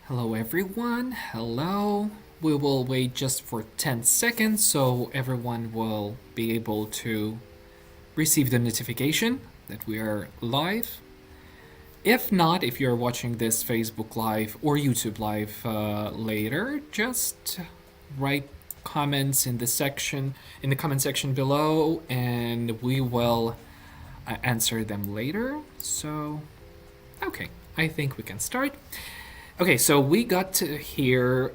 Hello, everyone. Hello. We will wait just for 10 seconds so everyone will be able to receive the notification that we are live. If not, if you're watching this Facebook Live or YouTube Live later, just write comments in the comment section below, and we will answer them later. So, okay, I think we can start. Okay, so we got to here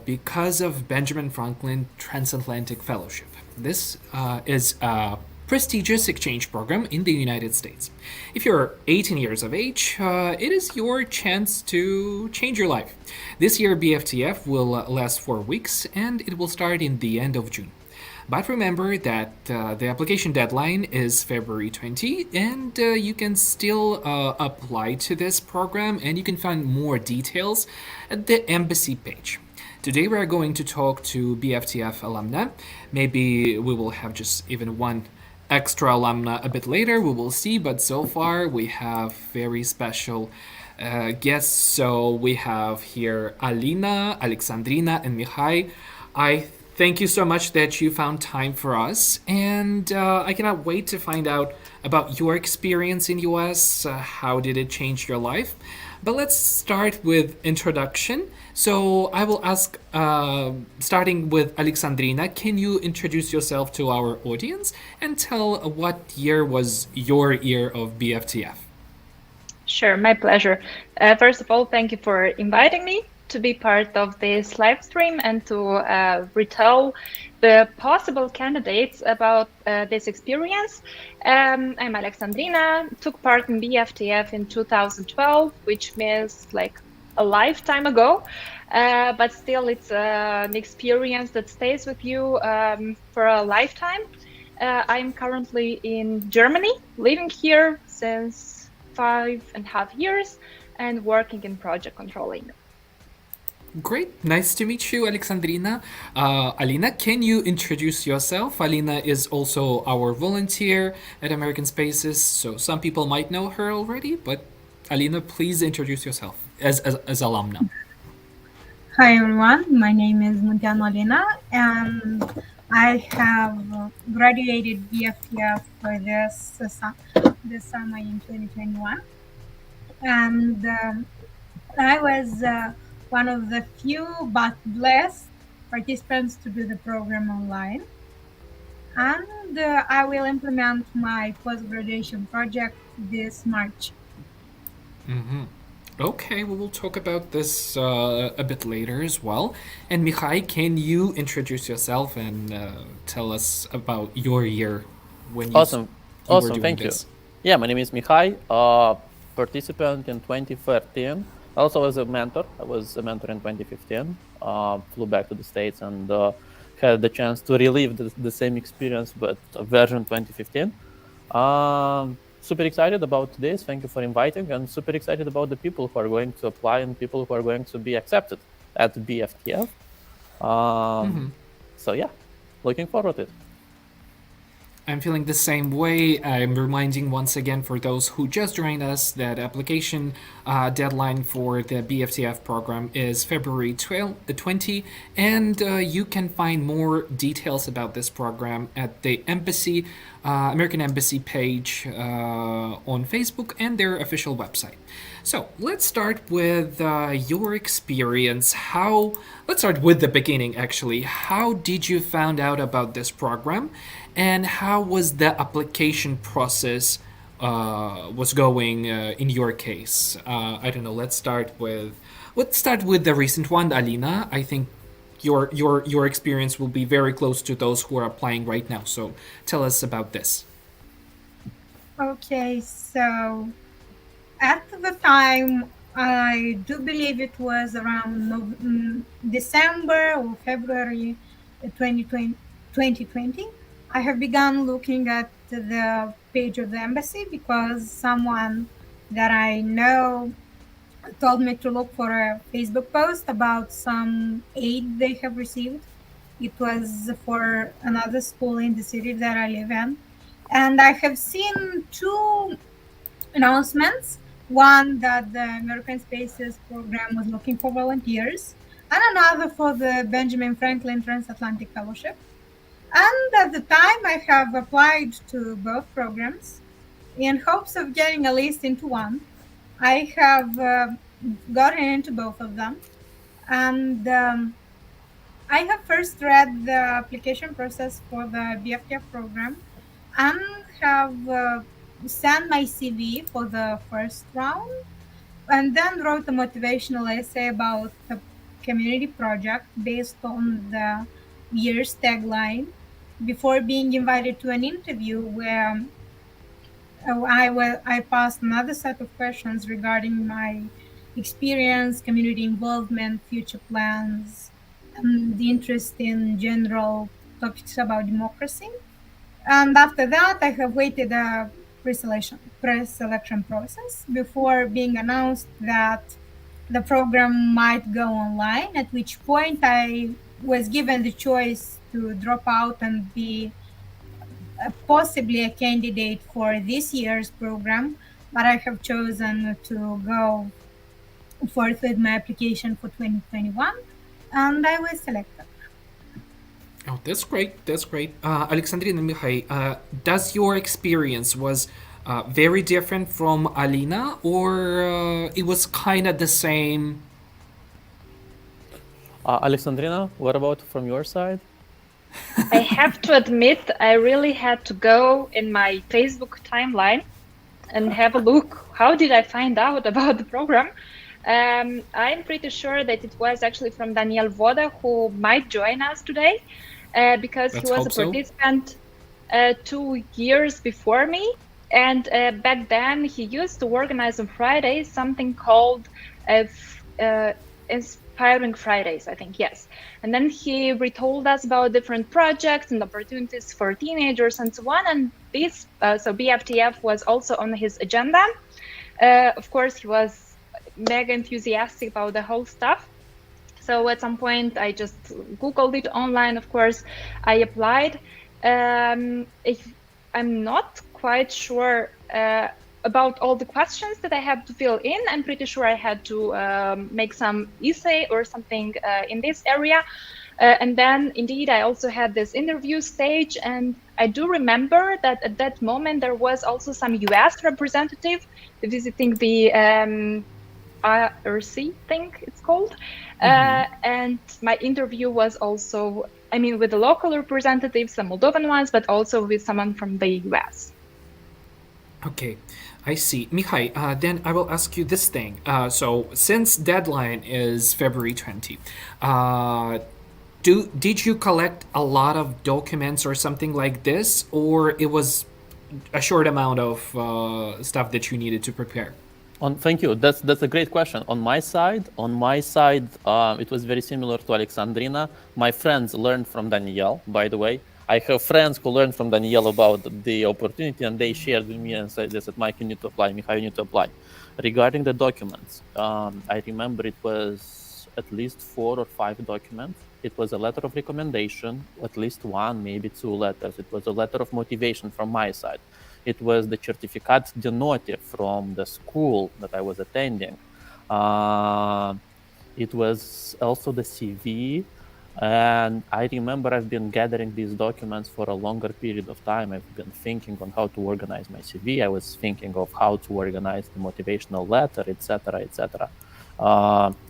because of Benjamin Franklin Transatlantic Fellowship. This is a prestigious exchange program in the United States. If you're 18 years of age, it is your chance to change your life. This year, BFTF will last 4 weeks and it will start in the end of June. But remember that the application deadline is February 20, and you can still apply to this program, and you can find more details at the embassy page. Today we are going to talk to BFTF alumni. Maybe we will have just even one extra alumna a bit later, we will see, but so far we have very special guests. So we have here Alina, Alexandrina, and Mihai. I thank you so much that you found time for us, and I cannot wait to find out about your experience in US. How did it change your life? But let's start with introduction. So I will ask, starting with Alexandrina, can you introduce yourself to our audience and tell what year was your year of BFTF? Sure, my pleasure. First of all, thank you for inviting me to be part of this live stream and to retell the possible candidates about this experience. I'm Alexandrina, took part in BFTF in 2012, which means like a lifetime ago, but still it's an experience that stays with you for a lifetime. I'm currently in Germany, living here since 5.5 years and working in project controlling. Great, nice to meet you, Alexandrina. Alina, can you introduce yourself? Alina is also our volunteer at American Spaces, so some people might know her already, but Alina, please introduce yourself as alumna. Hi everyone, my name is Munteanu Alina and I have graduated BFTF for this summer in 2021, and I was one of the few but blessed participants to do the program online, and I will implement my post-graduation project this March. Okay, we will talk about this a bit later as well. And Mihai, can you introduce yourself and tell us about your year when Awesome. you were Awesome. doing Thank you. this? Yeah, my name is Mihai, participant in 2013. Also as a mentor. I was a mentor in 2015. Flew back to the States and had the chance to relive the same experience, but version 2015. Super excited about this. Thank you for inviting, and super excited about the people who are going to apply and people who are going to be accepted at BFTF. So yeah, looking forward to it. I'm feeling the same way. I'm reminding once again for those who just joined us that application deadline for the BFTF program is February 20, and you can find more details about this program at the embassy, American Embassy page on Facebook and their official website. So let's start with your experience. Let's start with the beginning, actually. How did you find out about this program, and how was the application process was going in your case? I don't know. Let's start with the recent one, Alina. I think your experience will be very close to those who are applying right now. So tell us about this. Okay, so at the time, I do believe it was around December or February 2020. I have begun looking at the page of the embassy because someone that I know told me to look for a Facebook post about some aid they have received. It was for another school in the city that I live in. And I have seen two announcements One that the American Spaces Program was looking for volunteers, and another for the Benjamin Franklin Transatlantic Fellowship. And at the time, I have applied to both programs in hopes of getting a list into one. I have gotten into both of them, and I have first read the application process for the BFTF program and have sent my CV for the first round, and then wrote a motivational essay about the community project based on the year's tagline before being invited to an interview where I passed another set of questions regarding my experience, community involvement, future plans, and the interest in general topics about democracy. And after that, I have waited a pre-selection process before being announced that the program might go online, at which point I was given the choice to drop out and be possibly a candidate for this year's program, but I have chosen to go forth with my application for 2021, and I was selected. Oh, that's great. That's great. Alexandrina and Mihai, does your experience was very different from Alina, or it was kind of the same? Alexandrina, what about from your side? I have to admit, I really had to go in my Facebook timeline and have a look. How did I find out about the program? I'm pretty sure that it was actually from Daniel Voda, who might join us today, because he was a participant 2 years before me. And back then, he used to organize on Fridays something called Inspiring Fridays, I think, yes. And then he retold us about different projects and opportunities for teenagers and so on. And this, so BFTF was also on his agenda. Of course, he was mega enthusiastic about the whole stuff. So at some point, I just Googled it online, of course. I applied. I'm not quite sure about all the questions that I had to fill in. I'm pretty sure I had to make some essay or something in this area. And then indeed, I also had this interview stage. And I do remember that at that moment, there was also some US representative visiting the IRC thing it's called. And my interview was also, I mean, with the local representatives, some Moldovan ones, but also with someone from the US. Okay, I see. Mihai, then I will ask you this thing. So since deadline is February 20, did you collect a lot of documents or something like this, or it was a short amount of stuff that you needed to prepare? Thank you. That's a great question. On my side, it was very similar to Alexandrina. My friends learned from Danielle, by the way. I have friends who learned from Danielle about the opportunity, and they shared with me and said, Mike, you need to apply. Mihai, you need to apply. Regarding the documents, I remember it was at least 4 or 5 documents. It was a letter of recommendation, at least 1, maybe 2 letters. It was a letter of motivation from my side. It was the certificat de note from the school that I was attending. It was also the CV. And I remember I've been gathering these documents for a longer period of time. I've been thinking on how to organize my CV. I was thinking of how to organize the motivational letter, etc., etc.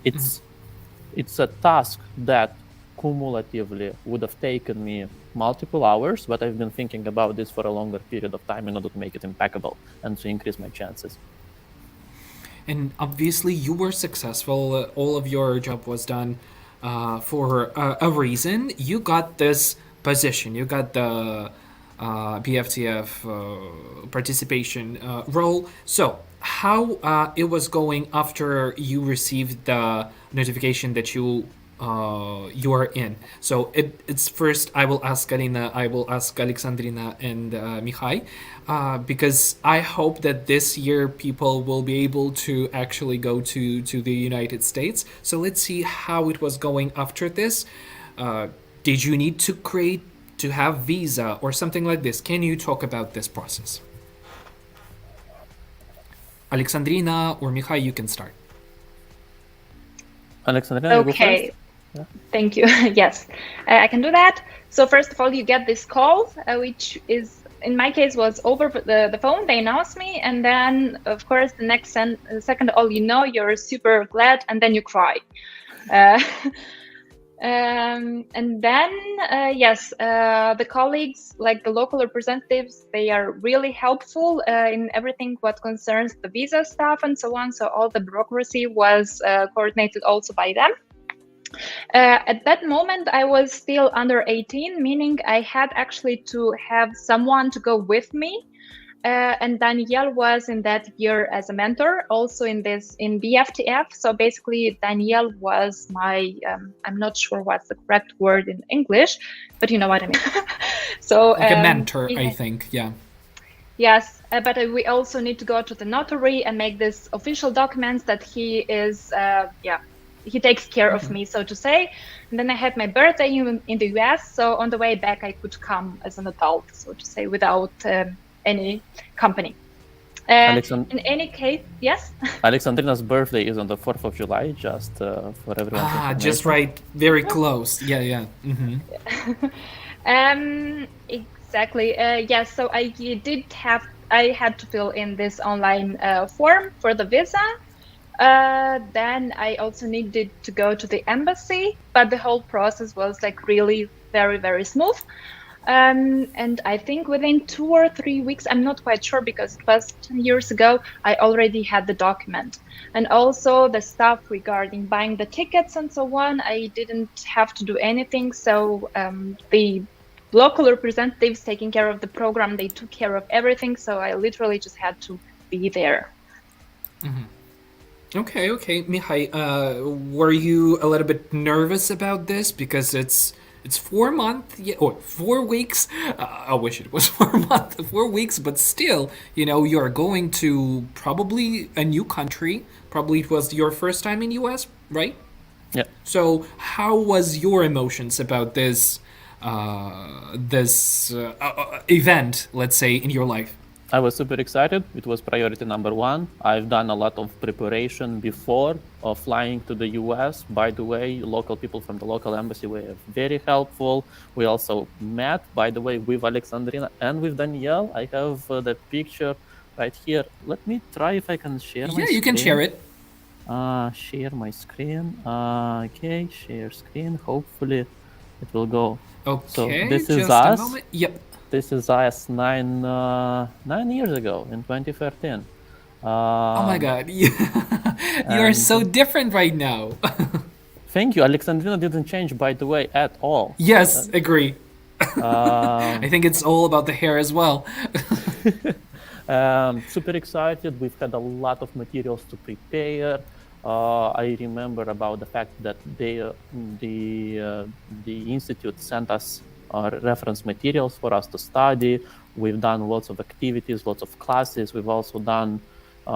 It's a task that cumulatively would have taken me multiple hours, but I've been thinking about this for a longer period of time in order to make it impeccable and to increase my chances. And obviously you were successful. All of your job was done for a reason. You got this position. You got the BFTF participation role. So how it was going after you received the notification that you are in. So it's first I will ask Alina, I will ask Alexandrina and Mihai, because I hope that this year people will be able to actually go to the United States. So let's see how it was going after this. Did you need to have visa or something like this? Can you talk about this process? Alexandrina or Mihai, you can start. Alexandrina, you go first? Okay. Thank you. Yes, I can do that. So first of all, you get this call, which is, in my case, was over the phone. They announced me, and then, of course, the next second, all you know, you're super glad, and then you cry. And then, yes, the colleagues, like the local representatives, they are really helpful in everything what concerns the visa stuff and so on. So all the bureaucracy was coordinated also by them. At that moment, I was still under 18, meaning I had actually to have someone to go with me. And Danielle was in that year as a mentor, also in BFTF. So basically, Danielle was my, I'm not sure what's the correct word in English, but you know what I mean. So like a mentor, I think, yeah. Yes, but we also need to go to the notary and make this official documents that he is, he takes care of me, so to say. And then I had my birthday in the US, so on the way back I could come as an adult, so to say, without any company. In any case, yes? Alexandrina's birthday is on the 4th of July, just for everyone. Just right, very close. Yeah. Mm-hmm. Exactly. Yes, so I had to fill in this online form for the visa. Then I also needed to go to the embassy, but the whole process was like really very, very smooth. And I think within 2 or 3 weeks, I'm not quite sure because it was 10 years ago, I already had the document. And also the stuff regarding buying the tickets and so on, I didn't have to do anything. So the local representatives taking care of the program, they took care of everything. So I literally just had to be there. Mm-hmm. Okay. Mihai, were you a little bit nervous about this? Because it's 4 months, or 4 weeks. I wish it was 4 months, 4 weeks, but still, you're going to probably a new country. Probably it was your first time in US, right? Yeah. So how was your emotions about this event, let's say, in your life? I was super excited. It was priority number 1. I've done a lot of preparation before flying to the US. By the way, local people from the local embassy were very helpful. We also met, by the way, with Alexandrina and with Danielle. I have the picture right here. Let me try if I can share my screen. Yeah, you can share it. Share my screen. Okay, share screen. Hopefully it will go. Okay, so this is just us. A moment. Yep. This is us 9 years ago in 2013. Oh my God, you are so different right now. Thank you. Alexandrina didn't change, by the way, at all. Yes, agree. I think it's all about the hair as well. Super excited. We've had a lot of materials to prepare. I remember about the fact that the institute sent us reference materials for us to study. We've done lots of activities, lots of classes. We've also done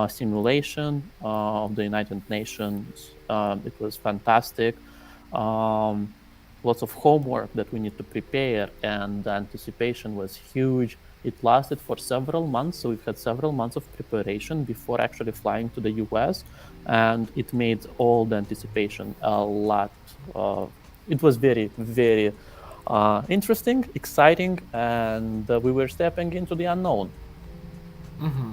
simulation of the United Nations. It was fantastic. Lots of homework that we need to prepare, and the anticipation was huge. It lasted for several months, so we've had several months of preparation before actually flying to the US, and it made all the anticipation a lot. It was very, very interesting, exciting, and we were stepping into the unknown. Mm-hmm.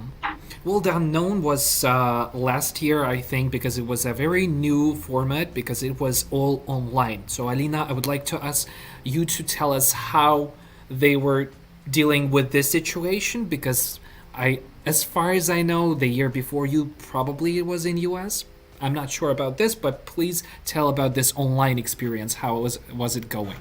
Well, the unknown was last year, I think, because it was a very new format, because it was all online. So, Alina, I would like to ask you to tell us how they were dealing with this situation, because as far as I know, the year before you probably was in US. I'm not sure about this, but please tell about this online experience. How was it going?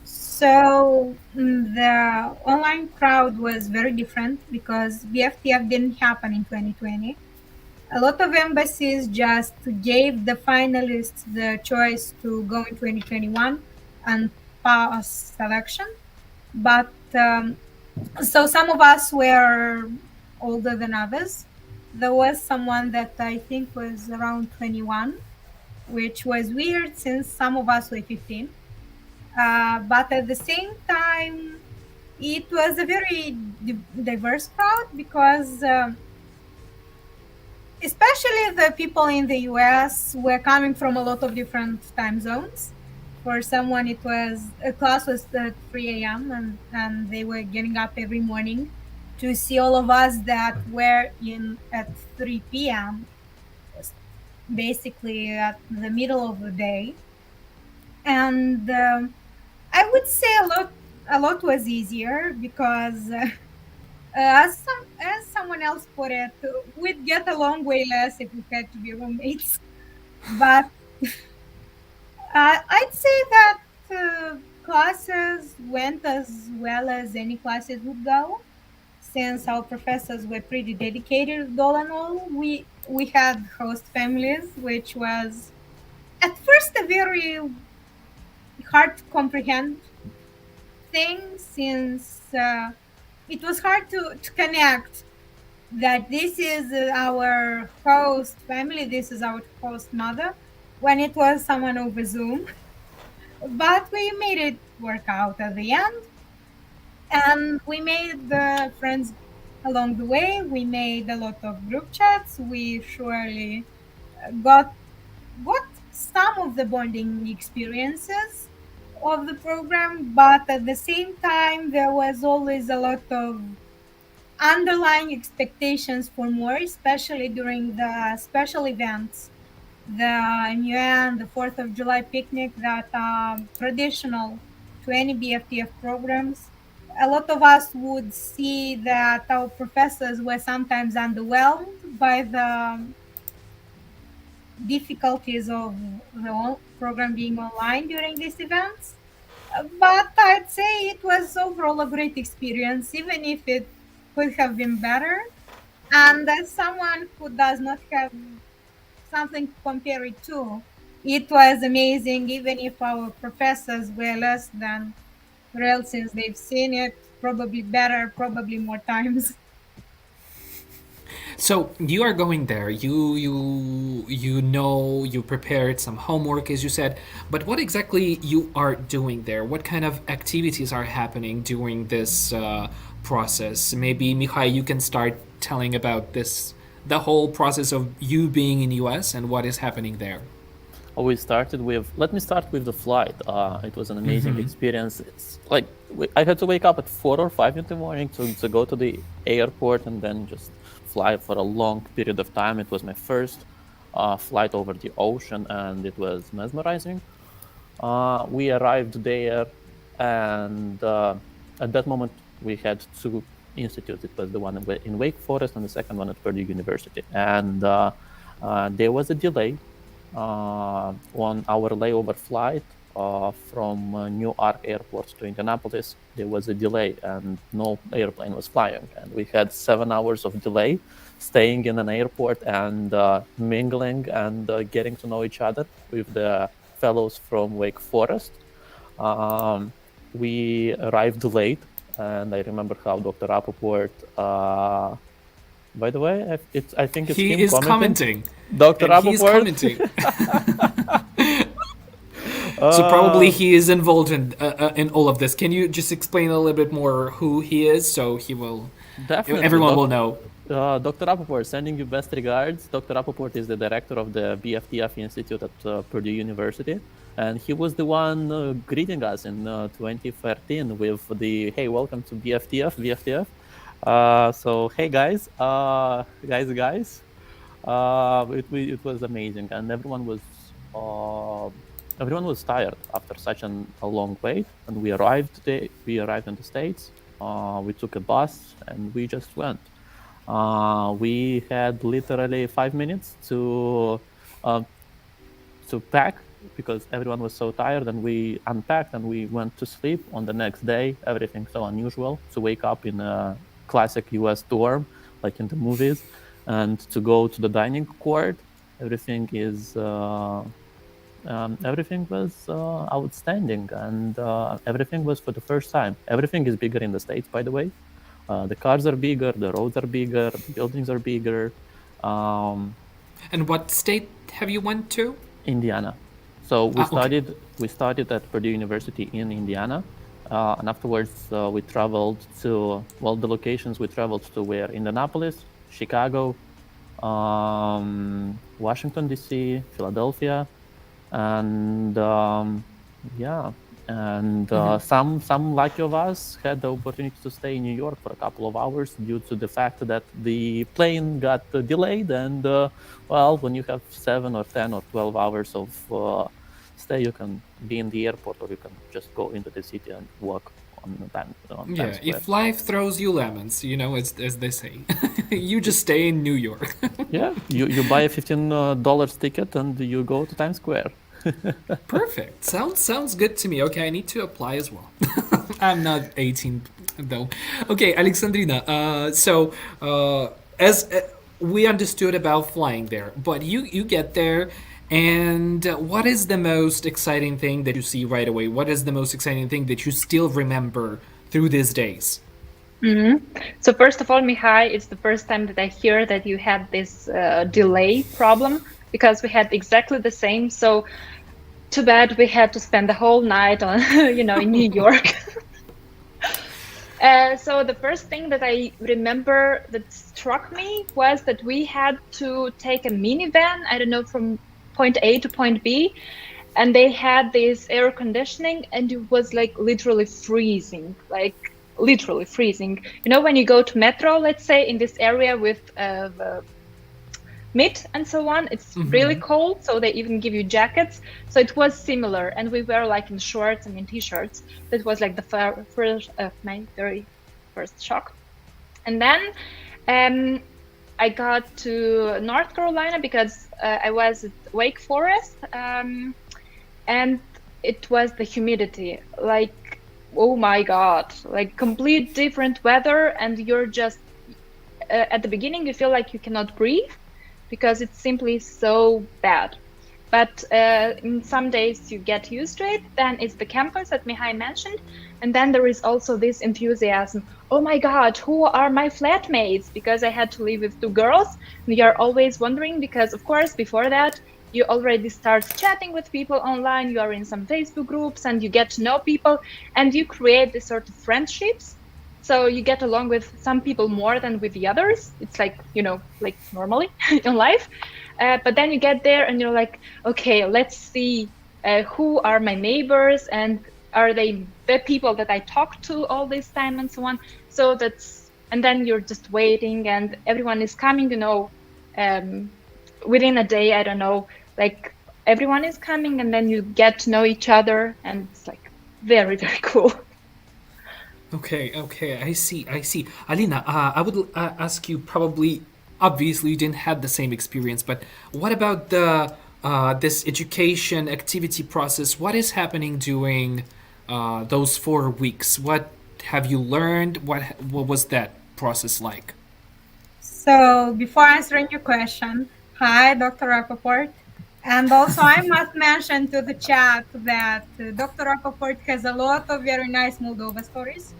So the online crowd was very different because BFTF didn't happen in 2020. A lot of embassies just gave the finalists the choice to go in 2021 and pass selection. But so some of us were older than others. There was someone that I think was around 21, which was weird since some of us were 15. But at the same time, it was a very diverse crowd because the people in the US were coming from a lot of different time zones. For someone, it was a class was at 3 a.m. and they were getting up every morning to see all of us that were in at 3 p.m. basically at the middle of the day. And I would say a lot was easier because as someone else put it, we'd get along way less if we had to be roommates. But I'd say that classes went as well as any classes would go, since our professors were pretty dedicated. All in all, we had host families, which was at first a very hard to comprehend thing, since it was hard to connect that this is our host family, this is our host mother, when it was someone over Zoom. But we made it work out at the end, and we made the friends along the way. We made a lot of group chats. We surely got some of the bonding experiences of the program, but at the same time, there was always a lot of underlying expectations for more, especially during the special events, the New Year and the 4th of July picnic that are traditional to any BFTF programs. A lot of us would see that our professors were sometimes underwhelmed by the difficulties of the program being online during these events. But I'd say it was overall a great experience, even if it could have been better. And as someone who does not have something to compare it to, it was amazing, even if our professors were less than thrilled, since they've seen it probably better, probably more times. So you are going there. You know you prepared some homework as you said, but what exactly you are doing there? What kind of activities are happening during this process? Maybe Mihai, you can start telling about this, the whole process of you being in US and what is happening there. We started with, let me start with the flight. It was an amazing experience. It's like I had to wake up at 4 or 5 in the morning to go to the airport and then just fly for a long period of time. It was my first flight over the ocean, and it was mesmerizing. We arrived there, and at that moment we had two institutes. It was the one in Wake Forest and the second one at Purdue University. And there was a delay on our layover flight from Newark Airport to Indianapolis. There was a delay and no airplane was flying. And we had 7 hours of delay staying in an airport and mingling and getting to know each other with the fellows from Wake Forest. We arrived late, and I remember how Dr. Rappaport, by the way, I think it's him is commenting. Dr. Rappaport. He's commenting. So probably he is involved in all of this. Can you just explain a little bit more who he is, so he will, Definitely. everyone will know. Dr. Rappaport, sending you best regards. Dr. Rappaport is the director of the BFTF Institute at Purdue University, and he was the one greeting us in 2013 with the, hey, welcome to BFTF. So, hey guys, it was amazing, and everyone was tired after such a long wait, and we arrived in the States. We took a bus and we just went. We had literally 5 minutes to pack because everyone was so tired, and we unpacked and we went to sleep. On the next day, everything so unusual to wake up in a classic US dorm like in the movies, and to go to the dining court. Everything was outstanding, and everything was for the first time. Everything is bigger in the States, by the way. The cars are bigger, the roads are bigger, the buildings are bigger. And what state have you went to? Indiana. So we okay. started at Purdue University in Indiana, and afterwards we traveled to, the locations we traveled to were Indianapolis, Chicago, Washington D.C., Philadelphia, and some lucky of us had the opportunity to stay in New York for a couple of hours due to the fact that the plane got delayed. And when you have 7 or 10 or 12 hours of stay, you can be in the airport, or you can just go into the city and walk on Times Square. If life throws you lemons, as they say, you just stay in New York. Yeah, you buy a $15 ticket and you go to Times Square. Perfect. Sounds good to me. Okay, I need to apply as well. I'm not 18 though. Okay, Alexandrina. As we understood about flying there, but you get there, and what is the most exciting thing that you see right away? What is the most exciting thing that you still remember through these days? So first of all, Mihai, it's the first time that I hear that you had this delay problem, because we had exactly the same. So too bad we had to spend the whole night on, in New York. So the first thing that I remember that struck me was that we had to take a minivan, I don't know, from point A to point B, and they had this air conditioning, and it was like literally freezing, when you go to metro, let's say in this area with the mid and so on, it's really cold, so they even give you jackets. So it was similar, and we were like in shorts and in t-shirts. That was like my very first shock. And then I got to North Carolina because I was at Wake Forest, and it was the humidity, like, oh my god, like complete different weather, and you're just at the beginning you feel like you cannot breathe because it's simply so bad. But in some days you get used to it. Then it's the campus that Mihai mentioned. And then there is also this enthusiasm. Oh my God, who are my flatmates? Because I had to live with 2 girls. And you're always wondering because, of course, before that, you already start chatting with people online. You are in some Facebook groups and you get to know people and you create this sort of friendships. So you get along with some people more than with the others. It's like, like normally in life. But then you get there and you're like, okay, let's see who are my neighbors and are they the people that I talk to all this time and so on. So and then you're just waiting and everyone is coming, within a day, I don't know, like everyone is coming and then you get to know each other and it's like very, very cool. Okay, I see. Alina, I would ask you probably, obviously you didn't have the same experience, but what about this education activity process? What is happening during those 4 weeks? What have you learned? What was that process like? So before answering your question, hi, Dr. Rappaport. And also I must mention to the chat that Dr. Rappaport has a lot of very nice Moldova stories.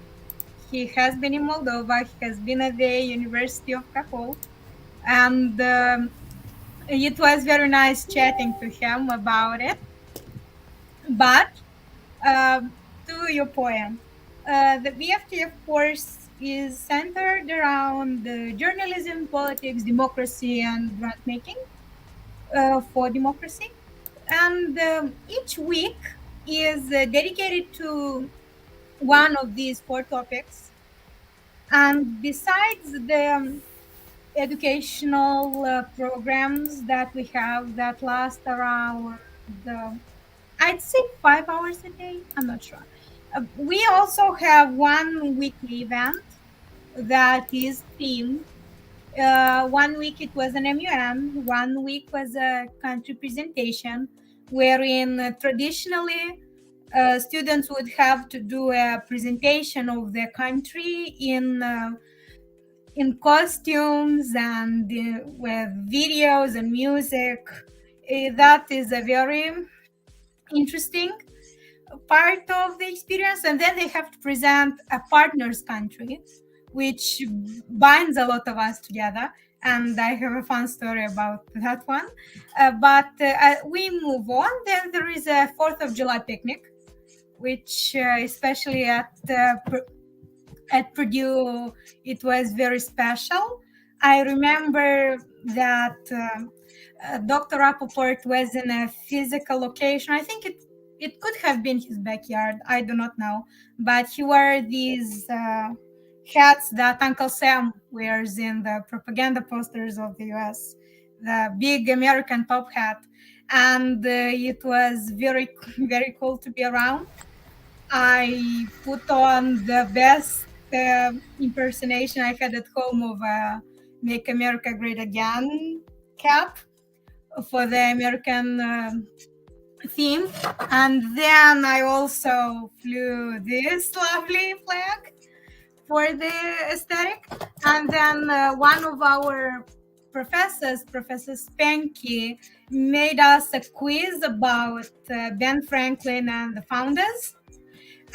He has been in Moldova, he has been at the University of Krakow, and it was very nice chatting to him about it. But to your point, the BFTF course is centered around journalism, politics, democracy, and grant making for democracy. And each week is dedicated to one of these 4 topics. And besides the educational programs that we have that last around, I'd say 5 hours a day, I'm not sure. We also have one weekly event that is themed. 1 week it was an MUN, 1 week was a country presentation, wherein traditionally students would have to do a presentation of their country in costumes and with videos and music. That is a very interesting part of the experience. And then they have to present a partner's country, which binds a lot of us together. And I have a fun story about that one. But we move on. Then there is a 4th of July picnic, which especially at Purdue, it was very special. I remember that Dr. Rappaport was in a physical location. I think it could have been his backyard. I do not know. But he wore these hats that Uncle Sam wears in the propaganda posters of the US, the big American top hat. And it was very, very cool to be around. I put on the best impersonation I had at home of a Make America Great Again cap for the American theme. And then I also flew this lovely flag for the aesthetic. And then one of our professors, Professor Spanky, made us a quiz about Ben Franklin and the founders.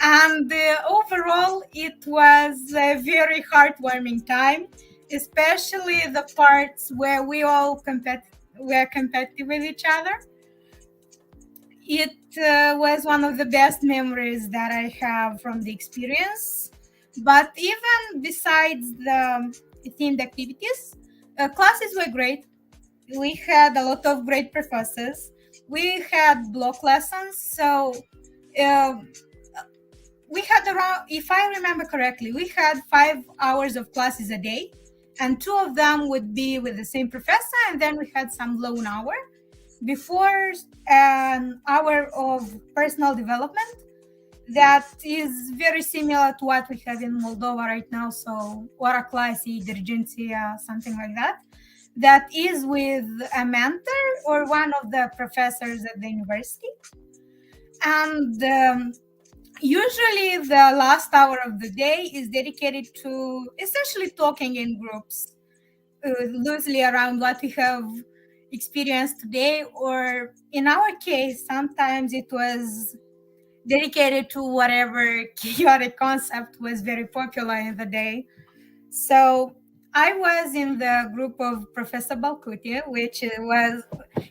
And overall, it was a very heartwarming time, especially the parts where we all were competitive with each other. It was one of the best memories that I have from the experience. But even besides the themed activities, classes were great. We had a lot of great professors. We had block lessons, so we had around, if I remember correctly, we had 5 hours of classes a day, and 2 of them would be with the same professor, and then we had some lone hour before an hour of personal development that is very similar to what we have in Moldova right now. So ora clasi, dirigenția, something like that. That is with a mentor or one of the professors at the university. And usually the last hour of the day is dedicated to essentially talking in groups, loosely around what we have experienced today, or in our case, sometimes it was dedicated to whatever chaotic concept was very popular in the day. So I was in the group of Professor Balkuti, which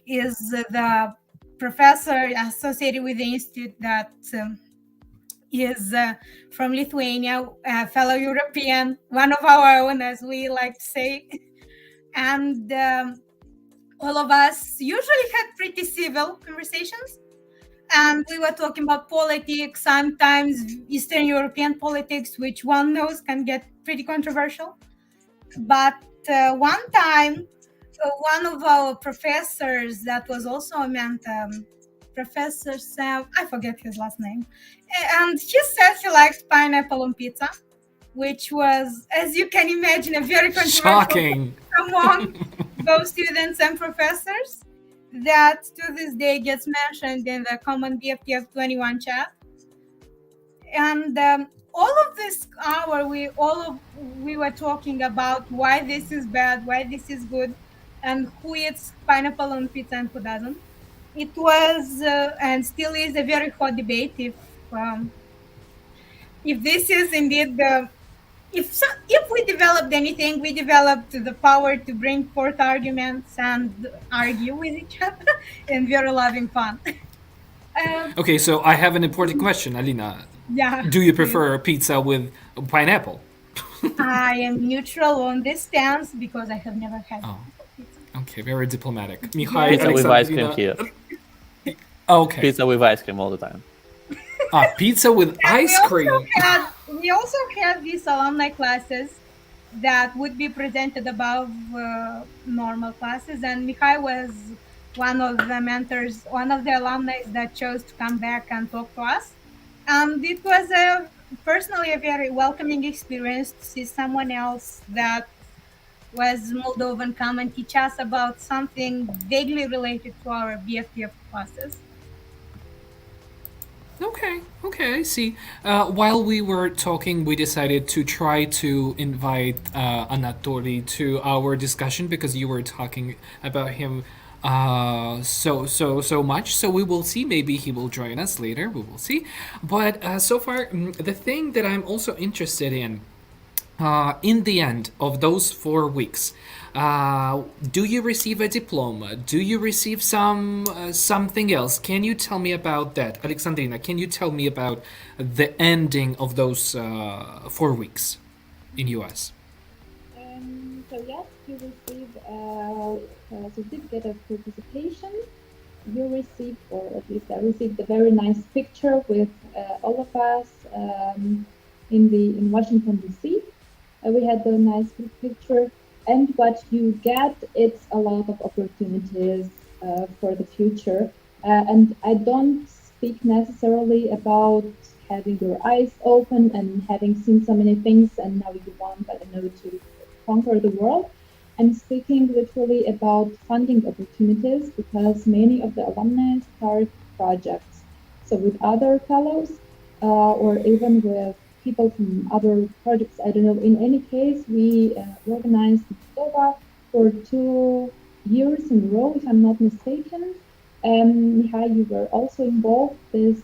is the professor associated with the institute that is from Lithuania, a fellow European, one of our own, as we like to say. And all of us usually had pretty civil conversations. And we were talking about politics, sometimes Eastern European politics, which one knows can get pretty controversial. But one time, one of our professors that was also a mentor, Professor Sam, I forget his last name, and he said he liked pineapple on pizza, which was, as you can imagine, a very controversial Shocking among both students and professors. That to this day gets mentioned in the common BFTF 21 chat. And all of this hour, we were talking about why this is bad, why this is good, and who eats pineapple on pizza and who doesn't. It was and still is a very hot debate if this is indeed if we developed anything, we developed the power to bring forth arguments and argue with each other in very loving fun. Okay, so I have an important question, Alina. Yeah. Do you prefer pizza with pineapple? I am neutral on this stance because I have never had pizza. Okay, very diplomatic. Mihai, Pizza with ice cream here. Okay. Pizza with ice cream all the time. Pizza with ice cream. We also had these alumni classes that would be presented above normal classes, and Mihai was one of the mentors, one of the alumni that chose to come back and talk to us. And it was personally a very welcoming experience to see someone else that was Moldovan come and teach us about something vaguely related to our BFTF classes. Okay, I see. While we were talking, we decided to try to invite Anatoly to our discussion because you were talking about him so much. So we will see. Maybe he will join us later. We will see. But so far, the thing that I'm also interested in the end of those 4 weeks, do you receive a diploma? Do you receive something else? Can you tell me about that? Alexandrina, can you tell me about the ending of those 4 weeks in US? So yes, you receive a certificate of participation. You received, or at least I received, a very nice picture with all of us in Washington D.C. We had a nice group picture, and what you get, it's a lot of opportunities for the future. And I don't speak necessarily about having your eyes open and having seen so many things, and now you want, I don't know, to conquer the world. I'm speaking literally about funding opportunities because many of the alumni start projects. So with other fellows, or even with people from other projects, I don't know. In any case, we organized Moldova for 2 years in a row, if I'm not mistaken. Mihai, you were also involved this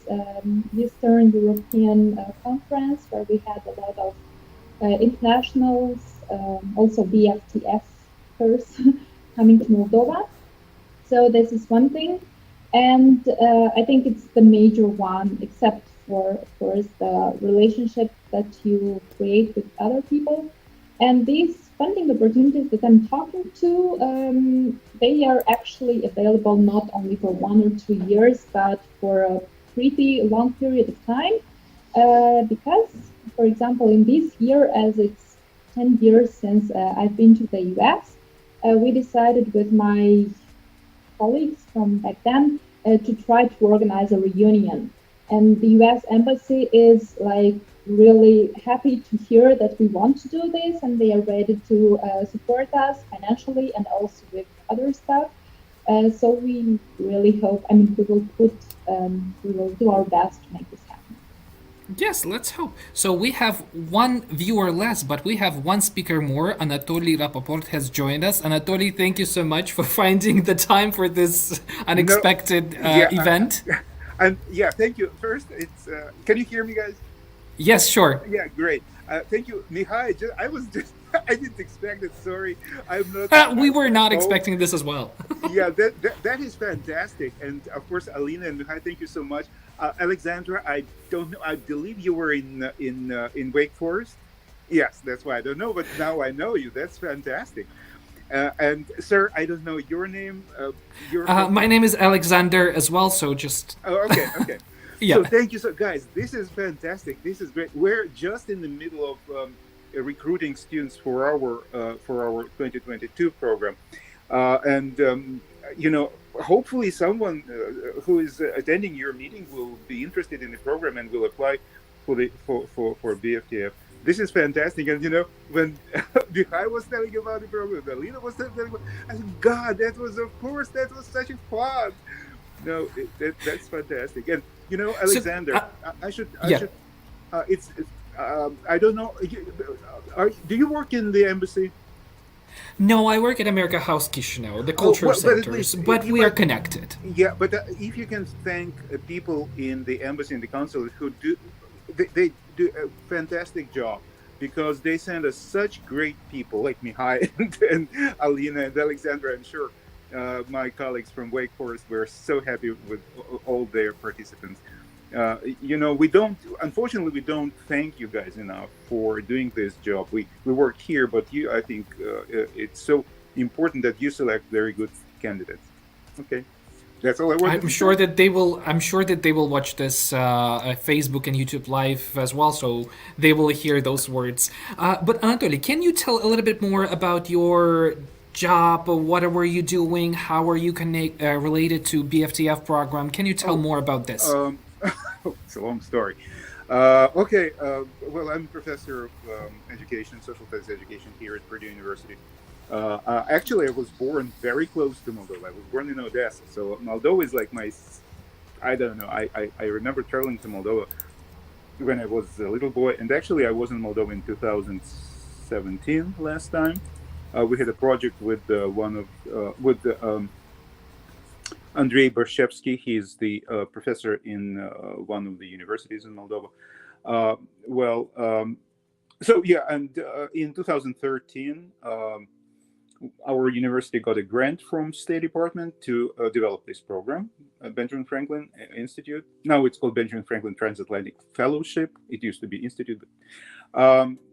Eastern European conference where we had a lot of internationals, also BFTFers coming to Moldova. So this is one thing. And I think it's the major one, except for, of course, the relationship that you create with other people. And these funding opportunities that I'm talking to, they are actually available not only for 1 or 2 years, but for a pretty long period of time. Because, for example, in this year, as it's 10 years since I've been to the US, we decided with my colleagues from back then to try to organize a reunion. And the US Embassy is like really happy to hear that we want to do this, and they are ready to support us financially and also with other stuff. So we really hope, I mean, we will do our best to make this happen. Yes, let's hope. So we have one viewer less, but we have one speaker more. Anatoly Rapoport has joined us. Anatoly, thank you so much for finding the time for this No, unexpected yeah, event. and yeah, thank you. First, it's can you hear me, guys? Yes, sure. Yeah, great. Thank you, Mihai. I was just I didn't expect it. Sorry, I'm not. We were not Oh, expecting this as well. yeah, that is fantastic. And of course, Alina and Mihai, thank you so much. Alexandra, I don't know. I believe you were in Wake Forest. Yes, that's why I don't know, but now I know you. That's fantastic. And sir, I don't know your name. You're from. My name is Alexander as well, so just. Oh, okay, okay. Yeah. So thank you, so guys. This is fantastic. This is great. We're just in the middle of recruiting students for our 2022 program, and hopefully someone who is attending your meeting will be interested in the program and will apply for BFTF. This is fantastic. And when Mihai was telling about the program, Alina was telling about, I said, God, that was, of course, that was such a fun. No, that's fantastic. And So, Alexander, I yeah. should. It's. I don't know. Do you work in the embassy? No, I work at America House Chisinau, the Oh, culture well, but at centers, least but you we are might. connected. Yeah, but if you can thank people in the embassy and the consulate who do, they do a fantastic job because they send us such great people like Mihai and Alina and Alexandra. I'm sure my colleagues from Wake Forest were so happy with all their participants. We don't, unfortunately, we don't thank you guys enough for doing this job. We work here, but I think it's so important that you select very good candidates. Okay, that's all I wanted I'm to sure say. that they will. I'm sure that they will watch this Facebook and YouTube live as well, so they will hear those words. But Anatoly, can you tell a little bit more about your job? What were you doing? How are you related to BFTF program? Can you tell Oh, more about this? um, it's a long story. Okay, well, I'm a professor of education, social studies education here at Purdue University. Actually, I was born very close to Moldova. I was born in Odessa, so Moldova is like I don't know. I remember traveling to Moldova when I was a little boy, and actually, I was in Moldova in 2017 last time. We had a project with one of with the Andrei Barshevsky. He's the professor in one of the universities in Moldova. Uh, well, so yeah, and in 2013, our university got a grant from State Department to develop this program, Benjamin Franklin Institute. Now it's called Benjamin Franklin Transatlantic Fellowship. It used to be Institute.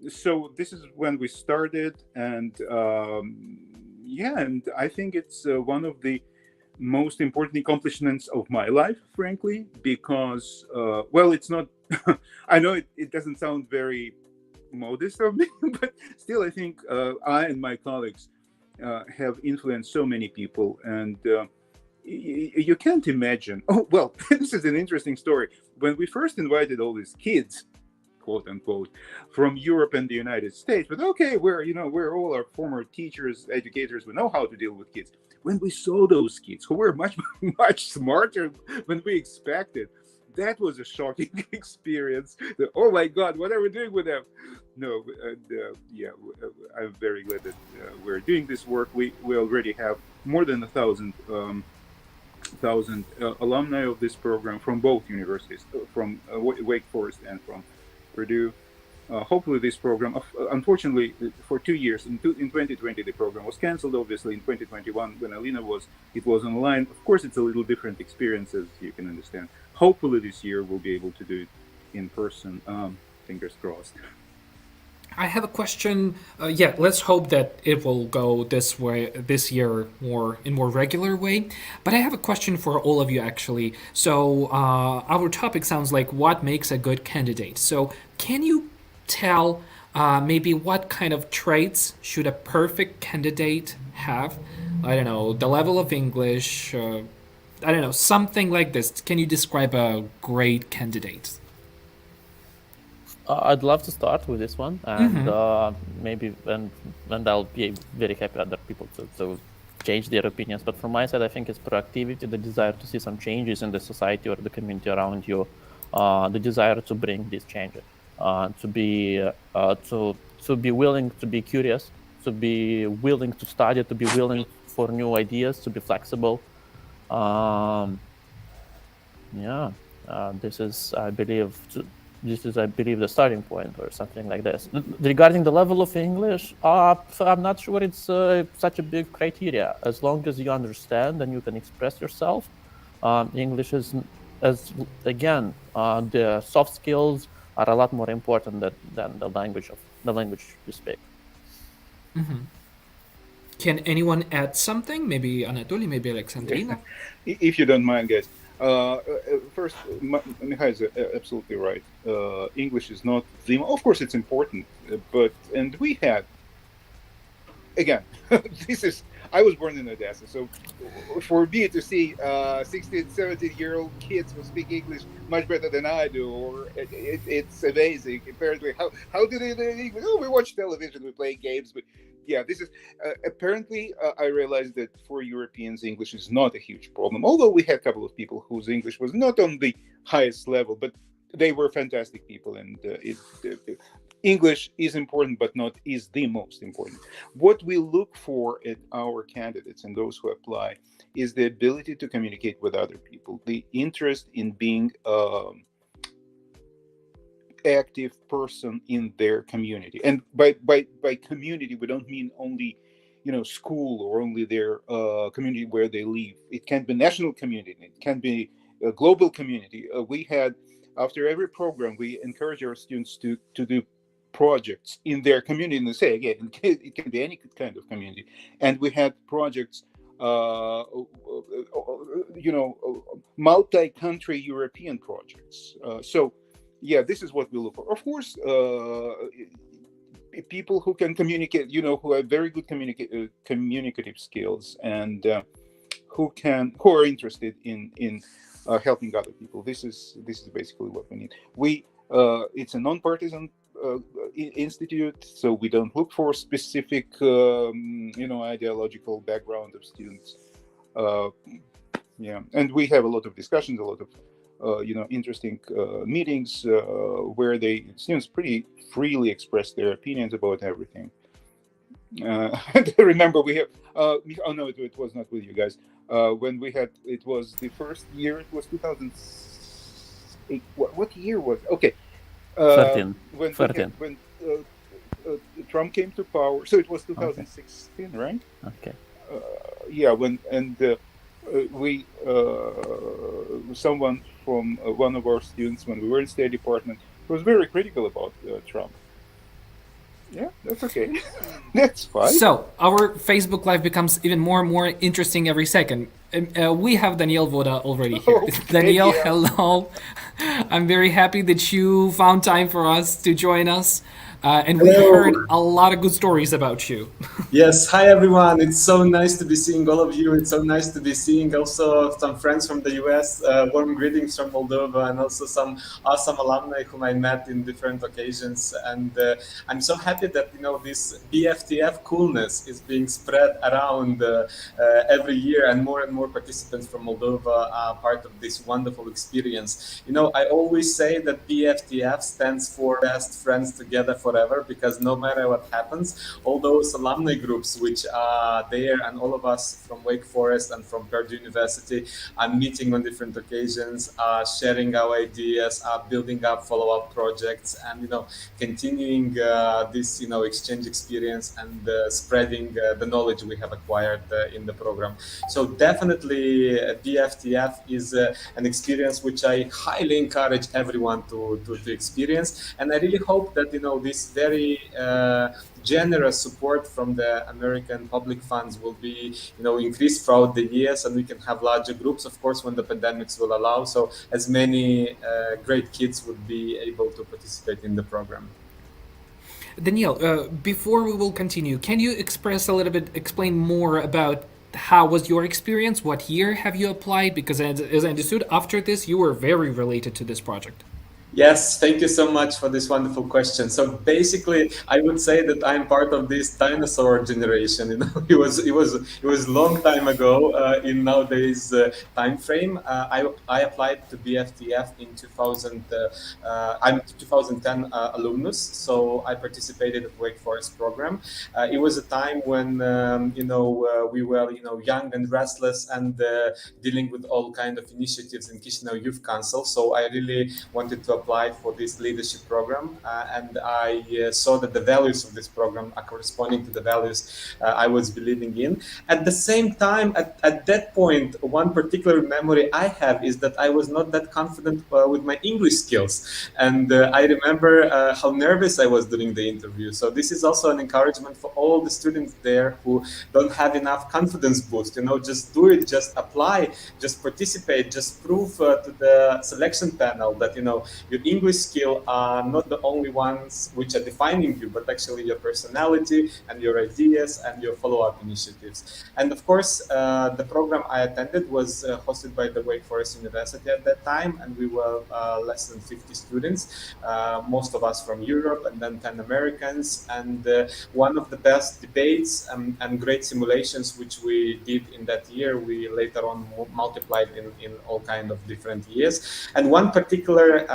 So this is when we started, and and I think it's one of the most important accomplishments of my life, frankly, because it's not. I know it doesn't sound very modest of me, but still, I think I and my colleagues have influenced so many people, and you can't imagine. Oh well, this is an interesting story. When we first invited all these kids, quote unquote, from Europe and the United States, but okay, we're all our former teachers, educators, we know how to deal with kids. When we saw those kids who were much much smarter than we expected, that was a shocking experience. Oh my God, what are we doing with them? No, I'm very glad that we're doing this work. We already have more than 1,000 alumni of this program from both universities, from Wake Forest and from Purdue. Hopefully this program, unfortunately, for 2 years, in 2020, the program was canceled. Obviously, in 2021, when Alina it was online. Of course, it's a little different experience, as you can understand. Hopefully this year we'll be able to do it in person. Fingers crossed. I have a question. Let's hope that it will go this way this year, more regular way. But I have a question for all of you, actually. So our topic sounds like what makes a good candidate. So can you tell maybe what kind of traits should a perfect candidate have? I don't know, the level of English. I don't know, something like this. Can you describe a great candidate? I'd love to start with this one, and maybe and I'll be very happy other people to change their opinions. But from my side, I think it's proactivity, the desire to see some changes in the society or the community around you, the desire to bring these changes, to be willing to be curious, to be willing to study, to be willing for new ideas, to be flexible. This is, I believe, the starting point or something like this. Regarding the level of English, I'm not sure it's such a big criteria. As long as you understand and you can express yourself, English is, the soft skills are a lot more important than the language you speak. Mm-hmm. Can anyone add something? Maybe Anatoly, maybe Alexandrina? If you don't mind, guys. First, Mihai is absolutely right. English is not of course it's important, and we had, again, I was born in Odessa, so for me to see 16, 17-year-old kids who speak English much better than I do, it's amazing. Apparently, how do they learn English? Oh, we watch television, we play games, but yeah, this is apparently I realized that for Europeans, English is not a huge problem. Although we had a couple of people whose English was not on the highest level, but they were fantastic people, and English is important, but not is the most important. What we look for at our candidates and those who apply is the ability to communicate with other people, the interest in being active person in their community. And by community, we don't mean only school or only their community where they live. It can be national community, it can be a global community. We had, after every program, we encourage our students to do projects in their community, and say again, it can be any kind of community. And we had projects, multi-country European projects. This is what we look for. Of course, people who can communicate, who have very good communicative skills, and who are interested in helping other people. This is basically what we need. It's a non-partisan institute, so we don't look for specific ideological background of students. And we have a lot of discussions, a lot of interesting meetings where students pretty freely express their opinions about everything. And I remember we have it was not with you guys when we had, it was the first year, it was 2008. What year was it? Okay. 13. When Trump came to power. So it was 2016, right? Okay. Yeah, when and we someone from one of our students when we were in State Department was very critical about Trump. Yeah, that's okay. That's fine. So our Facebook Live becomes even more and more interesting every second. We have Danielle Voda already here. Okay, Danielle, yeah. hello. I'm very happy that you found time for us to join us. And we Hello. heard a lot of good stories about you. Yes, hi everyone. It's so nice to be seeing all of you. It's so nice to be seeing also some friends from the US. Warm greetings from Moldova, and also some awesome alumni whom I met in different occasions. And I'm so happy that this BFTF coolness is being spread around every year, and more participants from Moldova are part of this wonderful experience. I always say that BFTF stands for Best Friends Together Forever, because no matter what happens, all those alumni groups which are there, and all of us from Wake Forest and from Purdue University are meeting on different occasions, are sharing our ideas, are building up follow-up projects, and continuing this exchange experience, and spreading the knowledge we have acquired in the program. So definitely BFTF is an experience which I highly encourage everyone to experience, and I really hope that this very generous support from the American public funds will be increased throughout the years, and we can have larger groups, of course, when the pandemics will allow, so as many great kids would be able to participate in the program. Danielle, before we will continue, can you explain more about how was your experience? What year have you applied? Because as I understood, after this, you were very related to this project. Yes, thank you so much for this wonderful question. So basically, I would say that I'm part of this dinosaur generation. It was a long time ago in nowadays time frame. I applied to BFTF in 2000. I'm 2010 alumnus, so I participated at Wake Forest program. It was a time when we were young and restless, and dealing with all kind of initiatives in Chisinau Youth Council. So I really wanted to apply for this leadership program, and I saw that the values of this program are corresponding to the values I was believing in. At the same time, at that point, one particular memory I have is that I was not that confident with my English skills, and I remember how nervous I was during the interview. So this is also an encouragement for all the students there who don't have enough confidence boost. Just do it, just apply, just participate, just prove to the selection panel that your English skill are not the only ones which are defining you, but actually your personality and your ideas and your follow-up initiatives. And of course, the program I attended was hosted by the Wake Forest University at that time, and we were less than 50 students, most of us from Europe, and then 10 Americans. And one of the best debates and great simulations which we did in that year, we later on multiplied in all kind of different years. And one particular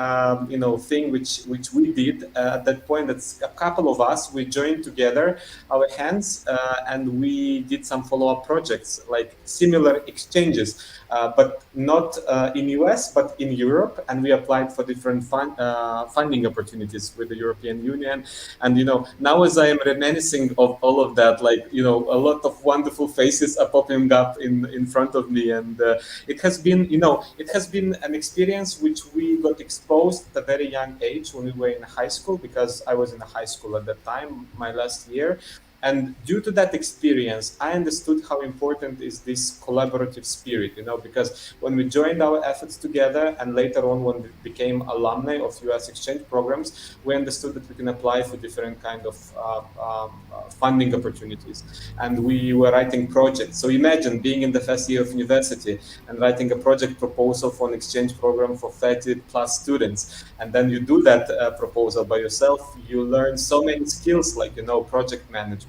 thing which we did at that point, that's a couple of us, we joined together our hands and we did some follow-up projects, like similar exchanges, but not in US, but in Europe. And we applied for different funding opportunities with the European Union. And now as I am reminiscing of all of that, a lot of wonderful faces are popping up in front of me, and it has been an experience which we got exposed at a very young age when we were in high school, because I was in high school at that time, my last year. And due to that experience, I understood how important is this collaborative spirit, because when we joined our efforts together, and later on when we became alumni of US exchange programs, we understood that we can apply for different kind of funding opportunities. And we were writing projects. So imagine being in the first year of university and writing a project proposal for an exchange program for 30 plus students. And then you do that proposal by yourself. You learn so many skills, like, project management,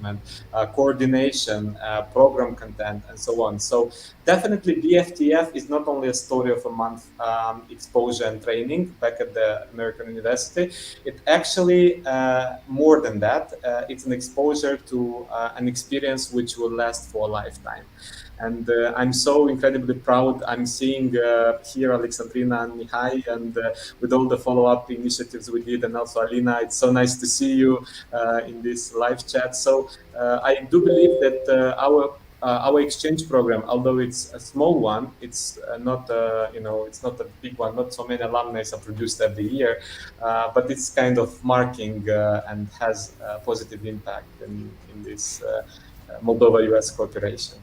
coordination, program content, and so on. So definitely BFTF is not only a story of a month exposure and training back at the American University. It actually, more than that, it's an exposure to an experience which will last for a lifetime. And I'm so incredibly proud. I'm seeing here Alexandrina and Mihai, and with all the follow-up initiatives we did, and also Alina, it's so nice to see you in this live chat. So I do believe that our exchange program, although it's a small one, it's not it's not a big one. Not so many alumni are produced every year, but it's kind of marking and has a positive impact in this Moldova-US cooperation.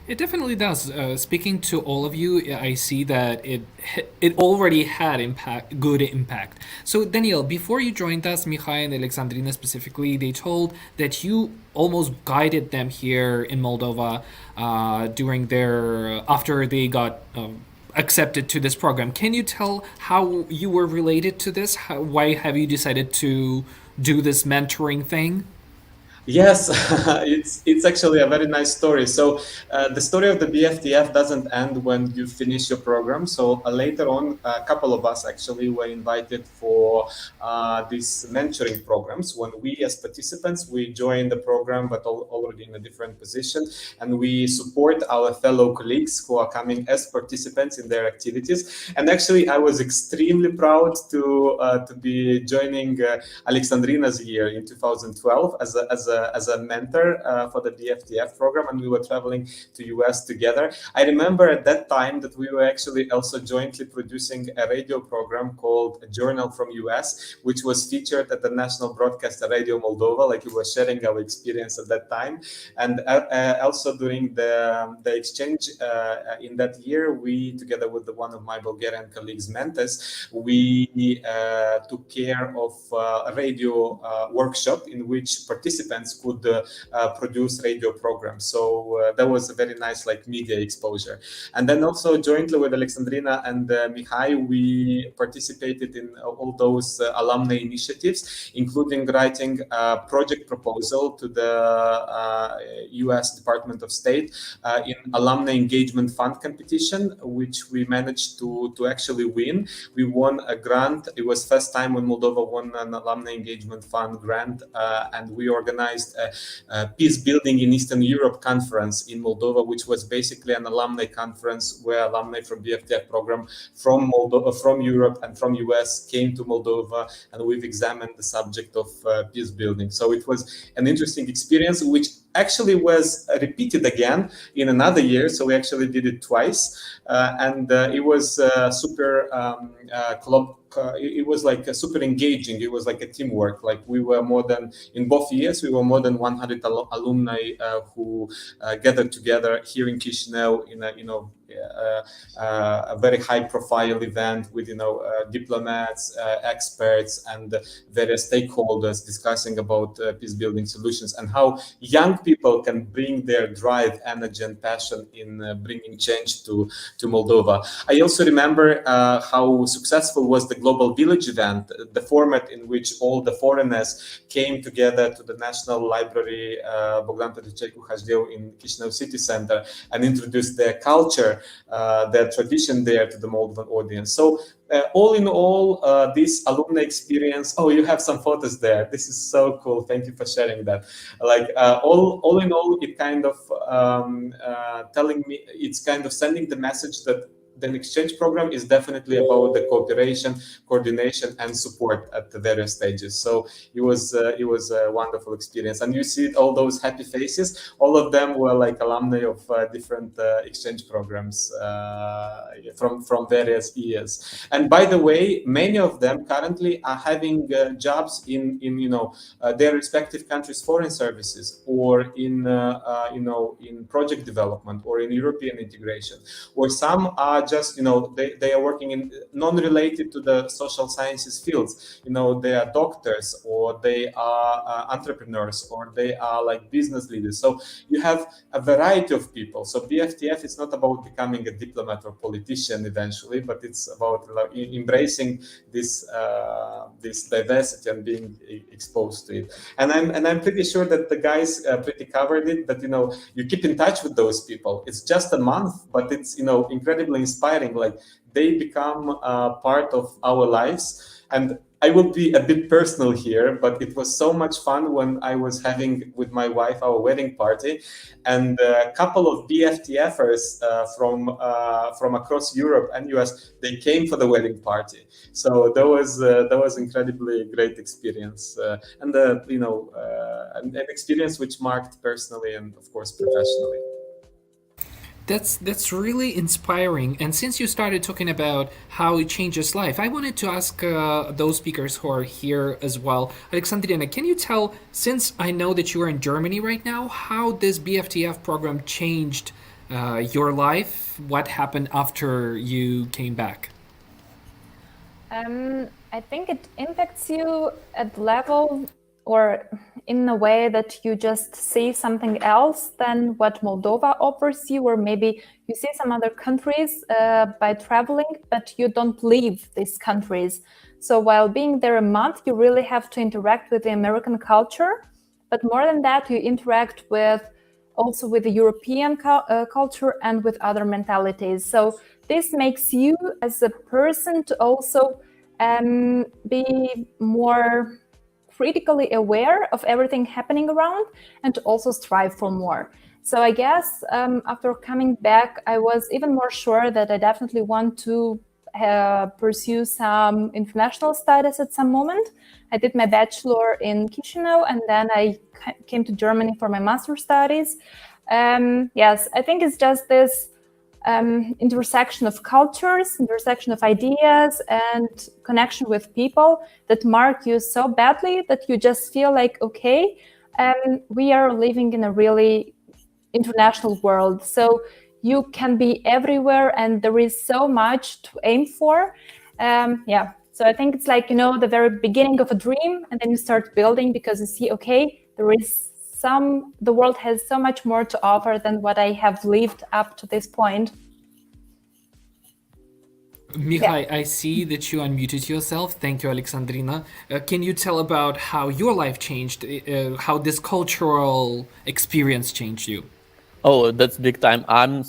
It definitely does. Speaking to all of you, I see that it already had good impact. So Daniel, before you joined us, Mihai and Alexandrina specifically, they told that you almost guided them here in Moldova during after they got accepted to this program. Can you tell how you were related to this? Why have you decided to do this mentoring thing? Yes, it's actually a very nice story. So the story of the BFTF doesn't end when you finish your program. So later on, a couple of us actually were invited for these mentoring programs. When we as participants, we join the program, but already in a different position. And we support our fellow colleagues who are coming as participants in their activities. And actually, I was extremely proud to be joining Alexandrina's year in 2012 as a mentor for the BFTF program, and we were traveling to US together. I remember at that time that we were actually also jointly producing a radio program called A Journal from US, which was featured at the National Broadcaster Radio Moldova. Like, we were sharing our experience at that time. And also during the exchange in that year, we, together with one of my Bulgarian colleagues, Mentes, we took care of a radio workshop in which participants could produce radio programs. So that was a very nice media exposure. And then also jointly with Alexandrina and Mihai, we participated in all those alumni initiatives, including writing a project proposal to the US Department of State in Alumni Engagement Fund competition, which we managed to actually win. We won a grant. It was first time when Moldova won an Alumni Engagement Fund grant, and we organized a Peace Building in Eastern Europe conference in Moldova, which was basically an alumni conference where alumni from BFTF program from Moldova, from Europe and from US came to Moldova, and we've examined the subject of peace building. So it was an interesting experience, which actually was repeated again in another year. So we actually did it twice, and it was super it was super engaging. It was like a teamwork. Like, we were in both years, we were more than 100 alumni who gathered together here in Chisinau in a very high-profile event with diplomats, experts, and various stakeholders discussing about peace-building solutions and how young people can bring their drive, energy, and passion in bringing change to Moldova. I also remember how successful was the Global Village event, the format in which all the foreigners came together to the National Library Bogdan Petrececu HD in Chisinau City Center and introduced their culture, their tradition there to the Moldovan audience. So all in all, this alumni experience, you have some photos there. This is so cool. Thank you for sharing that. All in all, it kind of it's kind of sending the message that the exchange program is definitely about the cooperation, coordination, and support at the various stages. So it was a wonderful experience. And you see all those happy faces. All of them were alumni of different exchange programs from various years. And by the way, many of them currently are having jobs in their respective countries' foreign services, or in project development, or in European integration, or some are just they are working in non-related to the social sciences fields. They are doctors, or they are entrepreneurs, or they are business leaders. So you have a variety of people. So BFTF is not about becoming a diplomat or politician eventually, but it's about embracing this diversity and being exposed to it. And I'm pretty sure that the guys pretty covered it. That you keep in touch with those people. It's just a month, but it's incredibly inspiring. They become part of our lives. And I will be a bit personal here, but it was so much fun when I was having with my wife our wedding party, and a couple of BFTFers from across Europe and US, they came for the wedding party. So that was incredibly great experience, and an experience which marked personally and of course professionally. That's really inspiring. And since you started talking about how it changes life, I wanted to ask those speakers who are here as well. Alexandrina, can you tell, since I know that you are in Germany right now, how this BFTF program changed your life? What happened after you came back? I think it impacts you at the level or in a way that you just see something else than what Moldova offers you, or maybe you see some other countries by traveling, but you don't leave these countries. So while being there a month, you really have to interact with the American culture, but more than that, you interact with also with the European culture and with other mentalities. So this makes you as a person to also be more critically aware of everything happening around and to also strive for more. So I guess after coming back, I was even more sure that I definitely want to pursue some international studies at some moment. I did my bachelor in Chisinau, and then I came to Germany for my master studies. Yes, I think it's just this intersection of cultures, intersection of ideas, and connection with people that mark you so badly that you just feel like, okay, we are living in a really international world. So you can be everywhere and there is so much to aim for. So I think it's like, the very beginning of a dream, and then you start building because you see, okay, the world has so much more to offer than what I have lived up to this point. Mihai, I see that you unmuted yourself. Thank you, Alexandrina. Can you tell about how your life changed, how this cultural experience changed you? Oh, that's big time. I'm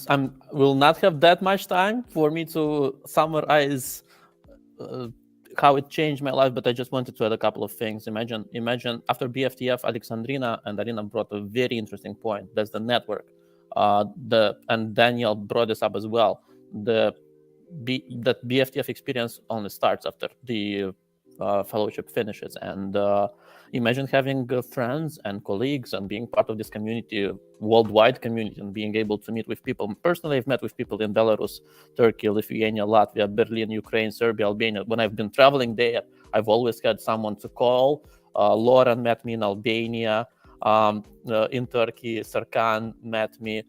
will not have that much time for me to summarize how it changed my life, but I just wanted to add a couple of things. Imagine after BFTF, Alexandrina and Arina brought a very interesting point. That's the network. And Daniel brought this up as well. That BFTF experience only starts after the fellowship finishes, and imagine having friends and colleagues and being part of this community, worldwide community, and being able to meet with people. Personally, I've met with people in Belarus, Turkey, Lithuania, Latvia, Berlin, Ukraine, Serbia, Albania. When I've been traveling there, I've always had someone to call. Lauren met me in Albania. In Turkey, Serkan met me.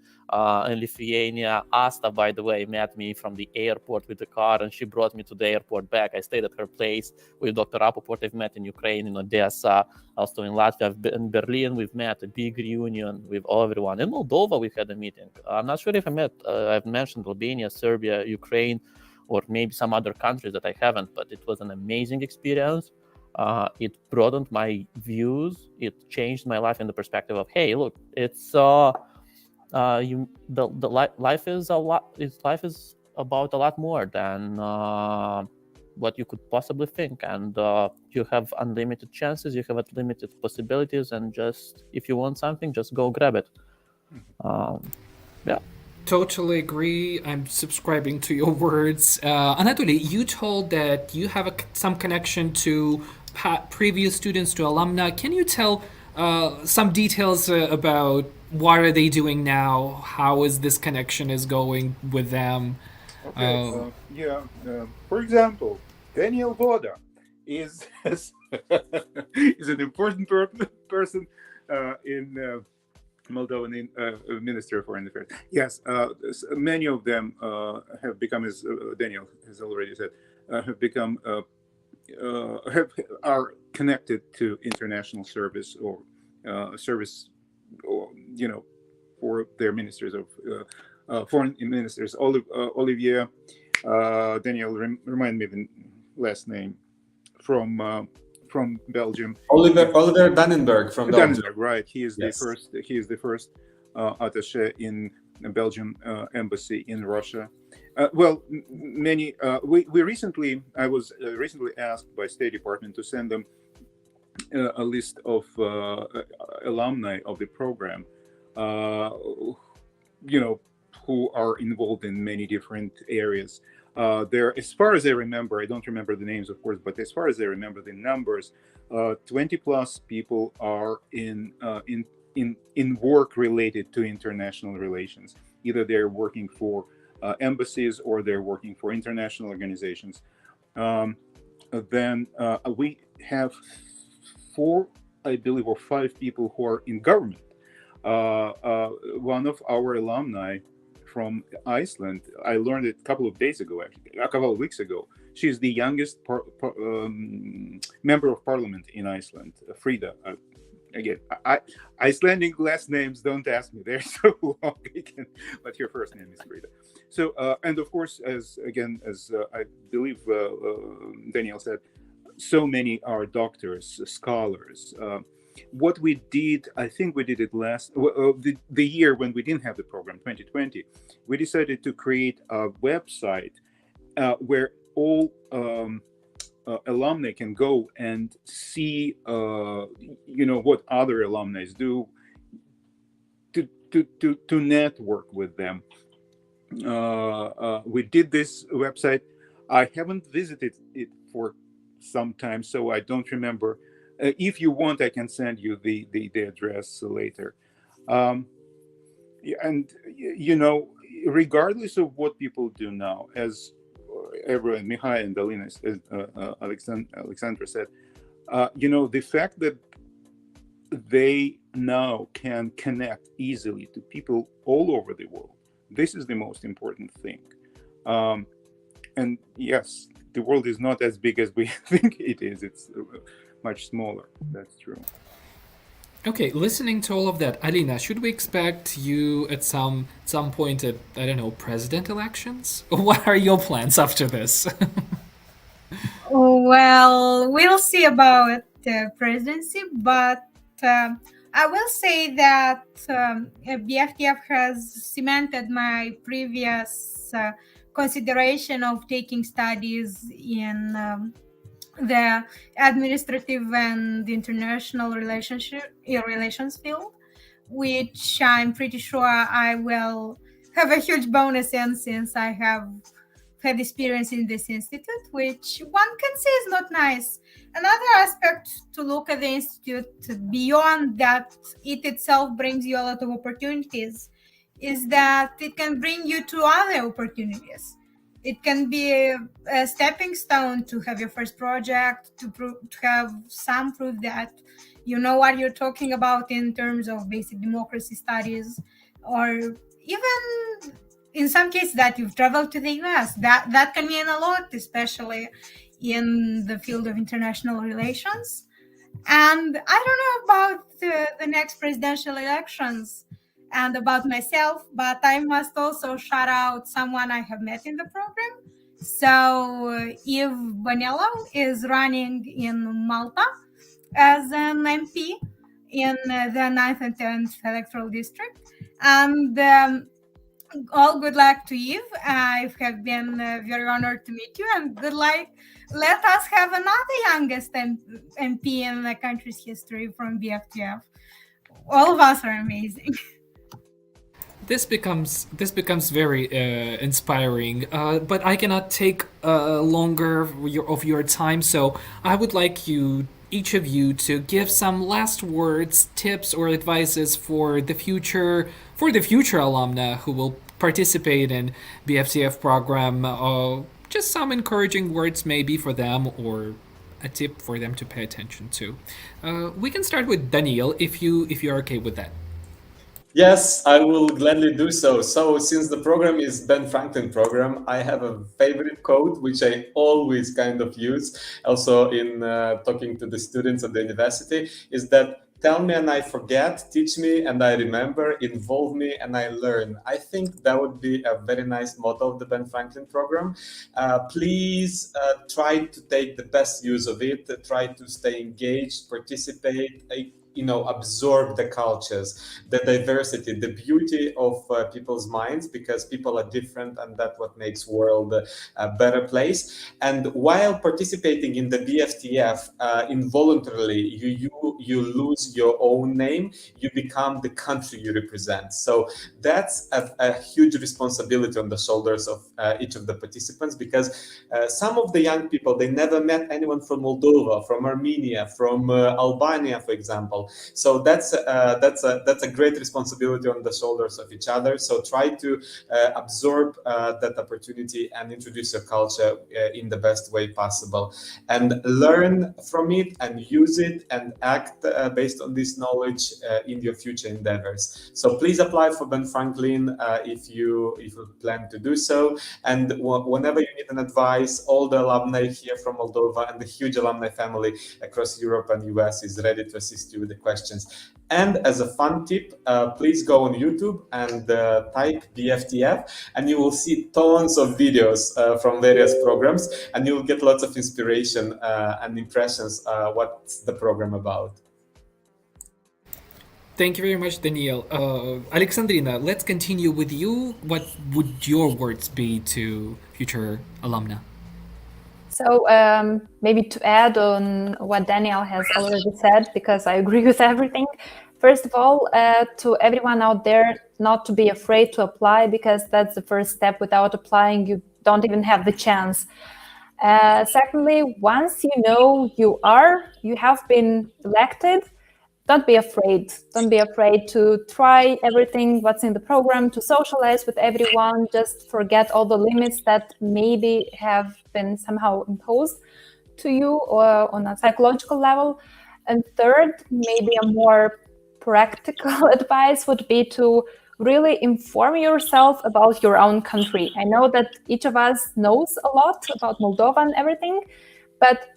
In Lithuania, Asta, by the way, met me from the airport with the car, and she brought me to the airport back. I stayed at her place with Dr. Rapoport. I've met in Ukraine, in Odessa, also in Latvia. In Berlin, we've met a big reunion with everyone. In Moldova, we had a meeting. I'm not sure if I've mentioned Albania, Serbia, Ukraine, or maybe some other countries that I haven't, but it was an amazing experience. It broadened my views. It changed my life in the perspective of, hey, look, it's life is a lot. Life is about a lot more than what you could possibly think, and you have unlimited chances. You have unlimited possibilities, and just if you want something, just go grab it. Totally agree. I'm subscribing to your words. Anatoly, you told that you have some connection to previous students, to alumni. Can you tell some details about what are they doing now? How is this connection is going with them? Okay. For example, Daniel Voda is is an important person in Moldovan Minister of Foreign Affairs. Yes, many of them have become, as Daniel has already said, have become are connected to international service or service, or, for their ministers of foreign ministers. Olivier, Daniel, remind me the last name from Belgium. Oliver Dannenberg from Belgium. Right? He is the first attaché in Belgian embassy in Russia. Well, many. We recently. I was recently asked by State Department to send them a list of alumni of the program. You know, who are involved in many different areas. There, as far as I remember, I don't remember the names, of course, but as far as I remember the numbers, 20 plus people are in work related to international relations. Either they're working for embassies or they're working for international organizations. Then we have 4, I believe, or 5 people who are in government. One of our alumni from Iceland, I learned it a couple of days ago, actually, a couple of weeks ago. She's the youngest member of parliament in Iceland, Frida. Again, Icelandic last names, don't ask me, they're so long, but her first name is Frida. So, and of course, as I believe Daniel said, so many are doctors, scholars. What we did, I think we did it the year when we didn't have the program, 2020, we decided to create a website where all alumni can go and see, what other alumni do to network with them. We did this website. I haven't visited it for some time, so I don't remember. If you want, I can send you the address later. And regardless of what people do now, as everyone, Mihai and Alina, Alexandra said, the fact that they now can connect easily to people all over the world, this is the most important thing. And yes, the world is not as big as we think it is. It's much smaller. That's true. Okay, listening to all of that, Alina, should we expect you at some point at, I don't know, president elections? What are your plans after this? Well, we'll see about the presidency, but I will say that BFTF has cemented my previous consideration of taking studies in the administrative and international relations field, which I'm pretty sure I will have a huge bonus in, since I have had experience in this institute, which one can say is not nice. Another aspect to look at the institute, beyond that it itself brings you a lot of opportunities, is that it can bring you to other opportunities. It can be a stepping stone to have your first project, to have some proof that you know what you're talking about in terms of basic democracy studies, or even in some cases that you've traveled to the US. That can mean a lot, especially in the field of international relations. And I don't know about the next presidential elections and about myself, but I must also shout out someone I have met in the program. So if Bonello is running in Malta as an MP in the 9th and 10th electoral district, and all good luck to Eve. I have been very honored to meet you, and good luck. Let us have another youngest MP in the country's history from BFTF. All of us are amazing. This becomes very inspiring, but I cannot take longer of your time, so I would like each of you to give some last words, tips, or advices for the future alumni who will participate in BFTF program. Just some encouraging words maybe for them, or a tip for them to pay attention to. We can start with Daniel, if you're okay with that. Yes, I will gladly do so. So since the program is Ben Franklin program, I have a favorite quote, which I always kind of use also in talking to the students at the university, is that tell me and I forget, teach me and I remember, involve me and I learn. I think that would be a very nice motto of the Ben Franklin program. Please try to take the best use of it, try to stay engaged, participate. absorb the cultures, the diversity, the beauty of people's minds, because people are different, and that's what makes world a better place. And while participating in the BFTF involuntarily, you lose your own name, you become the country you represent. So that's a huge responsibility on the shoulders of each of the participants, because some of the young people, they never met anyone from Moldova, from Armenia, from Albania, for example. So that's a great responsibility on the shoulders of each other. So try to absorb that opportunity and introduce your culture in the best way possible, and learn from it and use it and act based on this knowledge in your future endeavors. So please apply for Ben Franklin if you plan to do so. And whenever you need an advice, all the alumni here from Moldova and the huge alumni family across Europe and US is ready to assist you with the questions. And as a fun tip, please go on YouTube and type BFTF, and you will see tons of videos from various programs, and you will get lots of inspiration and impressions what's the program about. Thank you very much, Daniel. Alexandrina, let's continue with you. What would your words be to future alumna? So maybe to add on what Daniel has already said, because I agree with everything. First of all, to everyone out there, not to be afraid to apply, because that's the first step. Without applying, you don't even have the chance. Secondly, once you know you have been elected, don't be afraid. Don't be afraid to try everything what's in the program, to socialize with everyone. Just forget all the limits that maybe have been somehow imposed to you or on a psychological level. And third, maybe a more practical advice would be to really inform yourself about your own country. I know that each of us knows a lot about Moldova and everything, but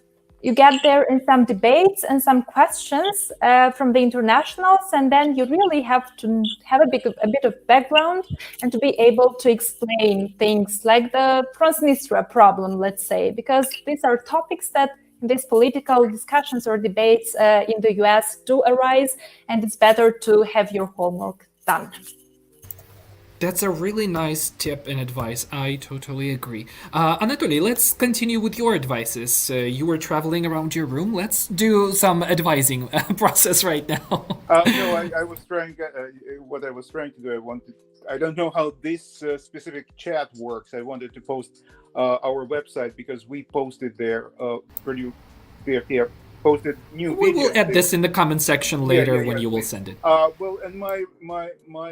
you get there in some debates and some questions from the internationals, and then you really have to have a bit of background and to be able to explain things like the Transnistria problem, let's say, because these are topics that in these political discussions or debates in the US do arise, and it's better to have your homework done. That's a really nice tip and advice. I totally agree. Anatoly, let's continue with your advices. You were traveling around your room. Let's do some advising process right now. No, I was trying. What I was trying to do, I don't know how this specific chat works. I wanted to post our website, because we posted there. BFTF posted new videos. We will add this in the comment section later when you will send it. Well, and my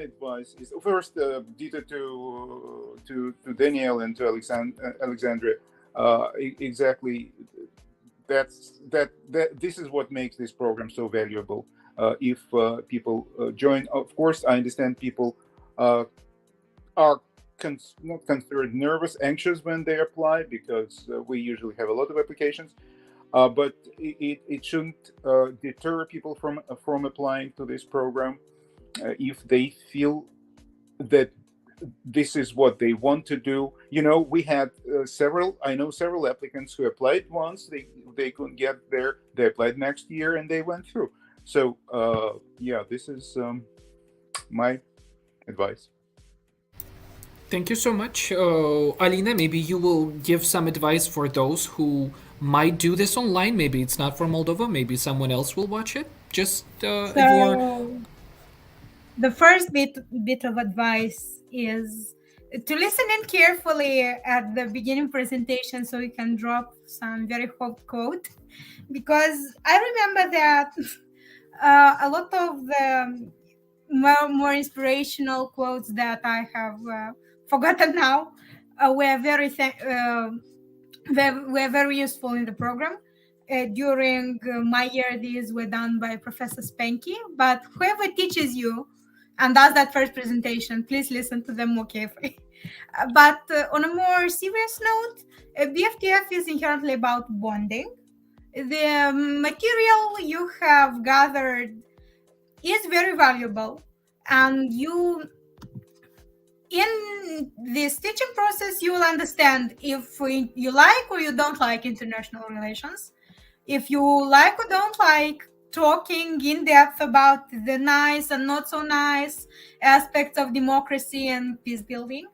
advice is first, ditto to Daniel and to Alexandra. Exactly, that this is what makes this program so valuable. If people join, of course, I understand people are not considered nervous, anxious when they apply, because we usually have a lot of applications. But it shouldn't deter people from applying to this program if they feel that this is what they want to do. We had several applicants who applied once, they couldn't get there, they applied next year, and they went through. So this is my advice. Thank you so much. Alina, maybe you will give some advice for those who might do this online. Maybe it's not from Moldova, maybe someone else will watch it. Just the first bit of advice is to listen in carefully at the beginning presentation, so you can drop some very hot quote, because I remember that a lot of the more inspirational quotes that I have forgotten now were very useful in the program. During my year, these were done by Professor Spanky, but whoever teaches you and does that first presentation, please listen to them more carefully. But on a more serious note, BFTF is inherently about bonding. The material you have gathered is very valuable, and in this teaching process, you will understand if you like or you don't like international relations. If you like or don't like talking in depth about the nice and not so nice aspects of democracy and peace building.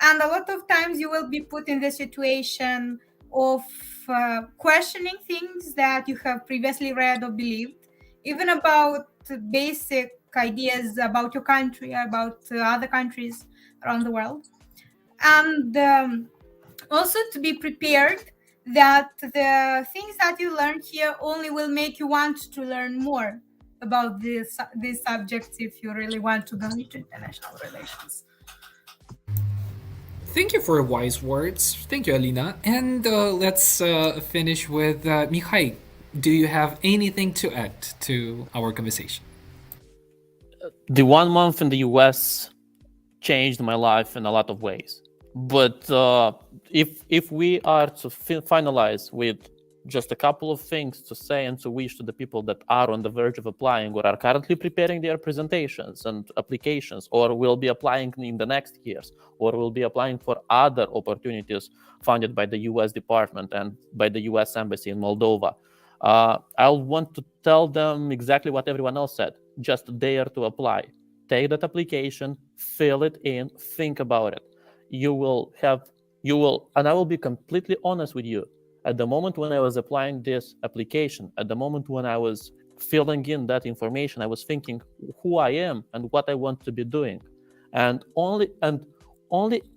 And a lot of times you will be put in the situation of questioning things that you have previously read or believed, even about basic ideas about your country, about other countries around the world. And also to be prepared that the things that you learn here only will make you want to learn more about these subjects if you really want to go into international relations. Thank you for wise words. Thank you, Alina. And let's finish with Mihai. Do you have anything to add to our conversation? The 1 month in the US changed my life in a lot of ways. But if we are to finalize with just a couple of things to say and to wish to the people that are on the verge of applying or are currently preparing their presentations and applications, or will be applying in the next years, or will be applying for other opportunities funded by the US Department and by the US Embassy in Moldova, I'll want to tell them exactly what everyone else said. Just dare to apply. Take that application, fill it in, think about it. And I will be completely honest with you. At the moment when I was applying this application, at the moment when I was filling in that information, I was thinking who I am and what I want to be doing. And only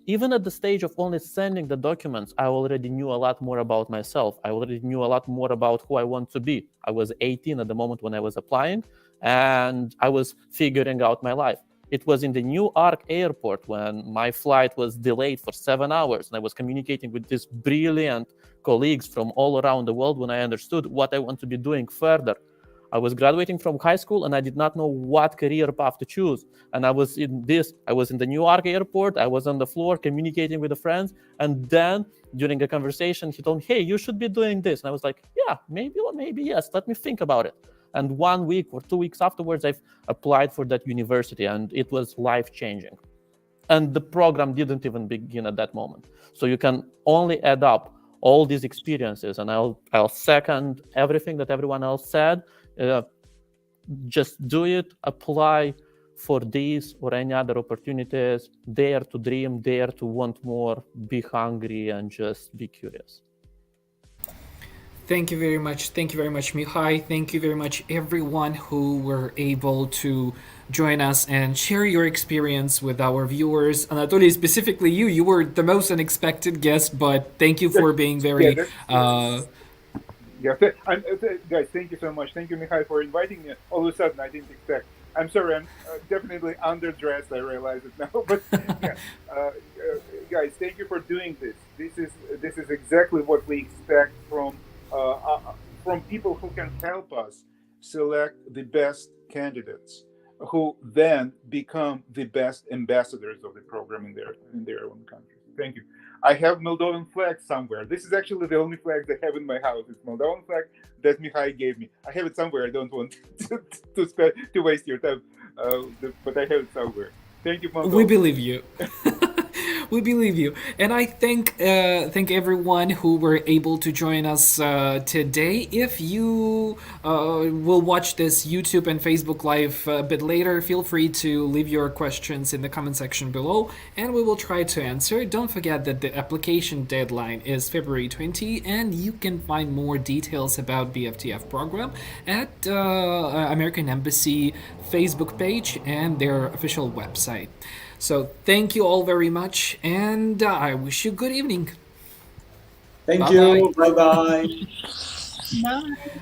even at the stage of only sending the documents, I already knew a lot more about myself. I already knew a lot more about who I want to be. I was 18 at the moment when I was applying, and I was figuring out my life. It was in the Newark airport when my flight was delayed for 7 hours, and I was communicating with these brilliant colleagues from all around the world when I understood what I want to be doing further. I was graduating from high school and I did not know what career path to choose. And I was in the Newark airport, I was on the floor communicating with the friends, and then during a conversation, he told me, hey, you should be doing this. And I was like, yeah, maybe yes, let me think about it. And 1 week or 2 weeks afterwards, I've applied for that university, and it was life-changing. And the program didn't even begin at that moment. So you can only add up all these experiences, and I'll second everything that everyone else said. Just do it, apply for these or any other opportunities, dare to dream, dare to want more, be hungry, and just be curious. Thank you very much, Mihai. Thank you very much, everyone who were able to join us and share your experience with our viewers. Anatoly, specifically you were the most unexpected guest, but thank you for being very... guys, thank you so much. Thank you, Mihai, for inviting me. All of a sudden, I didn't expect. I'm sorry, I'm definitely underdressed. I realize it now. But guys, thank you for doing this. This is exactly what we expect from people who can help us select the best candidates, who then become the best ambassadors of the program in their own countries. Thank you. I have Moldovan flag somewhere. This is actually the only flag I have in my house. It's Moldovan flag that Mihai gave me. I have it somewhere. I don't want to waste your time, but I have it somewhere. Thank you, Moldova. We believe you. We believe you. And I thank everyone who were able to join us today. If you will watch this YouTube and Facebook Live a bit later, feel free to leave your questions in the comment section below, and we will try to answer. Don't forget that the application deadline is February 20, and you can find more details about BFTF program at American Embassy Facebook page and their official website. So thank you all very much, and I wish you good evening. Thank you. Bye-bye. Bye.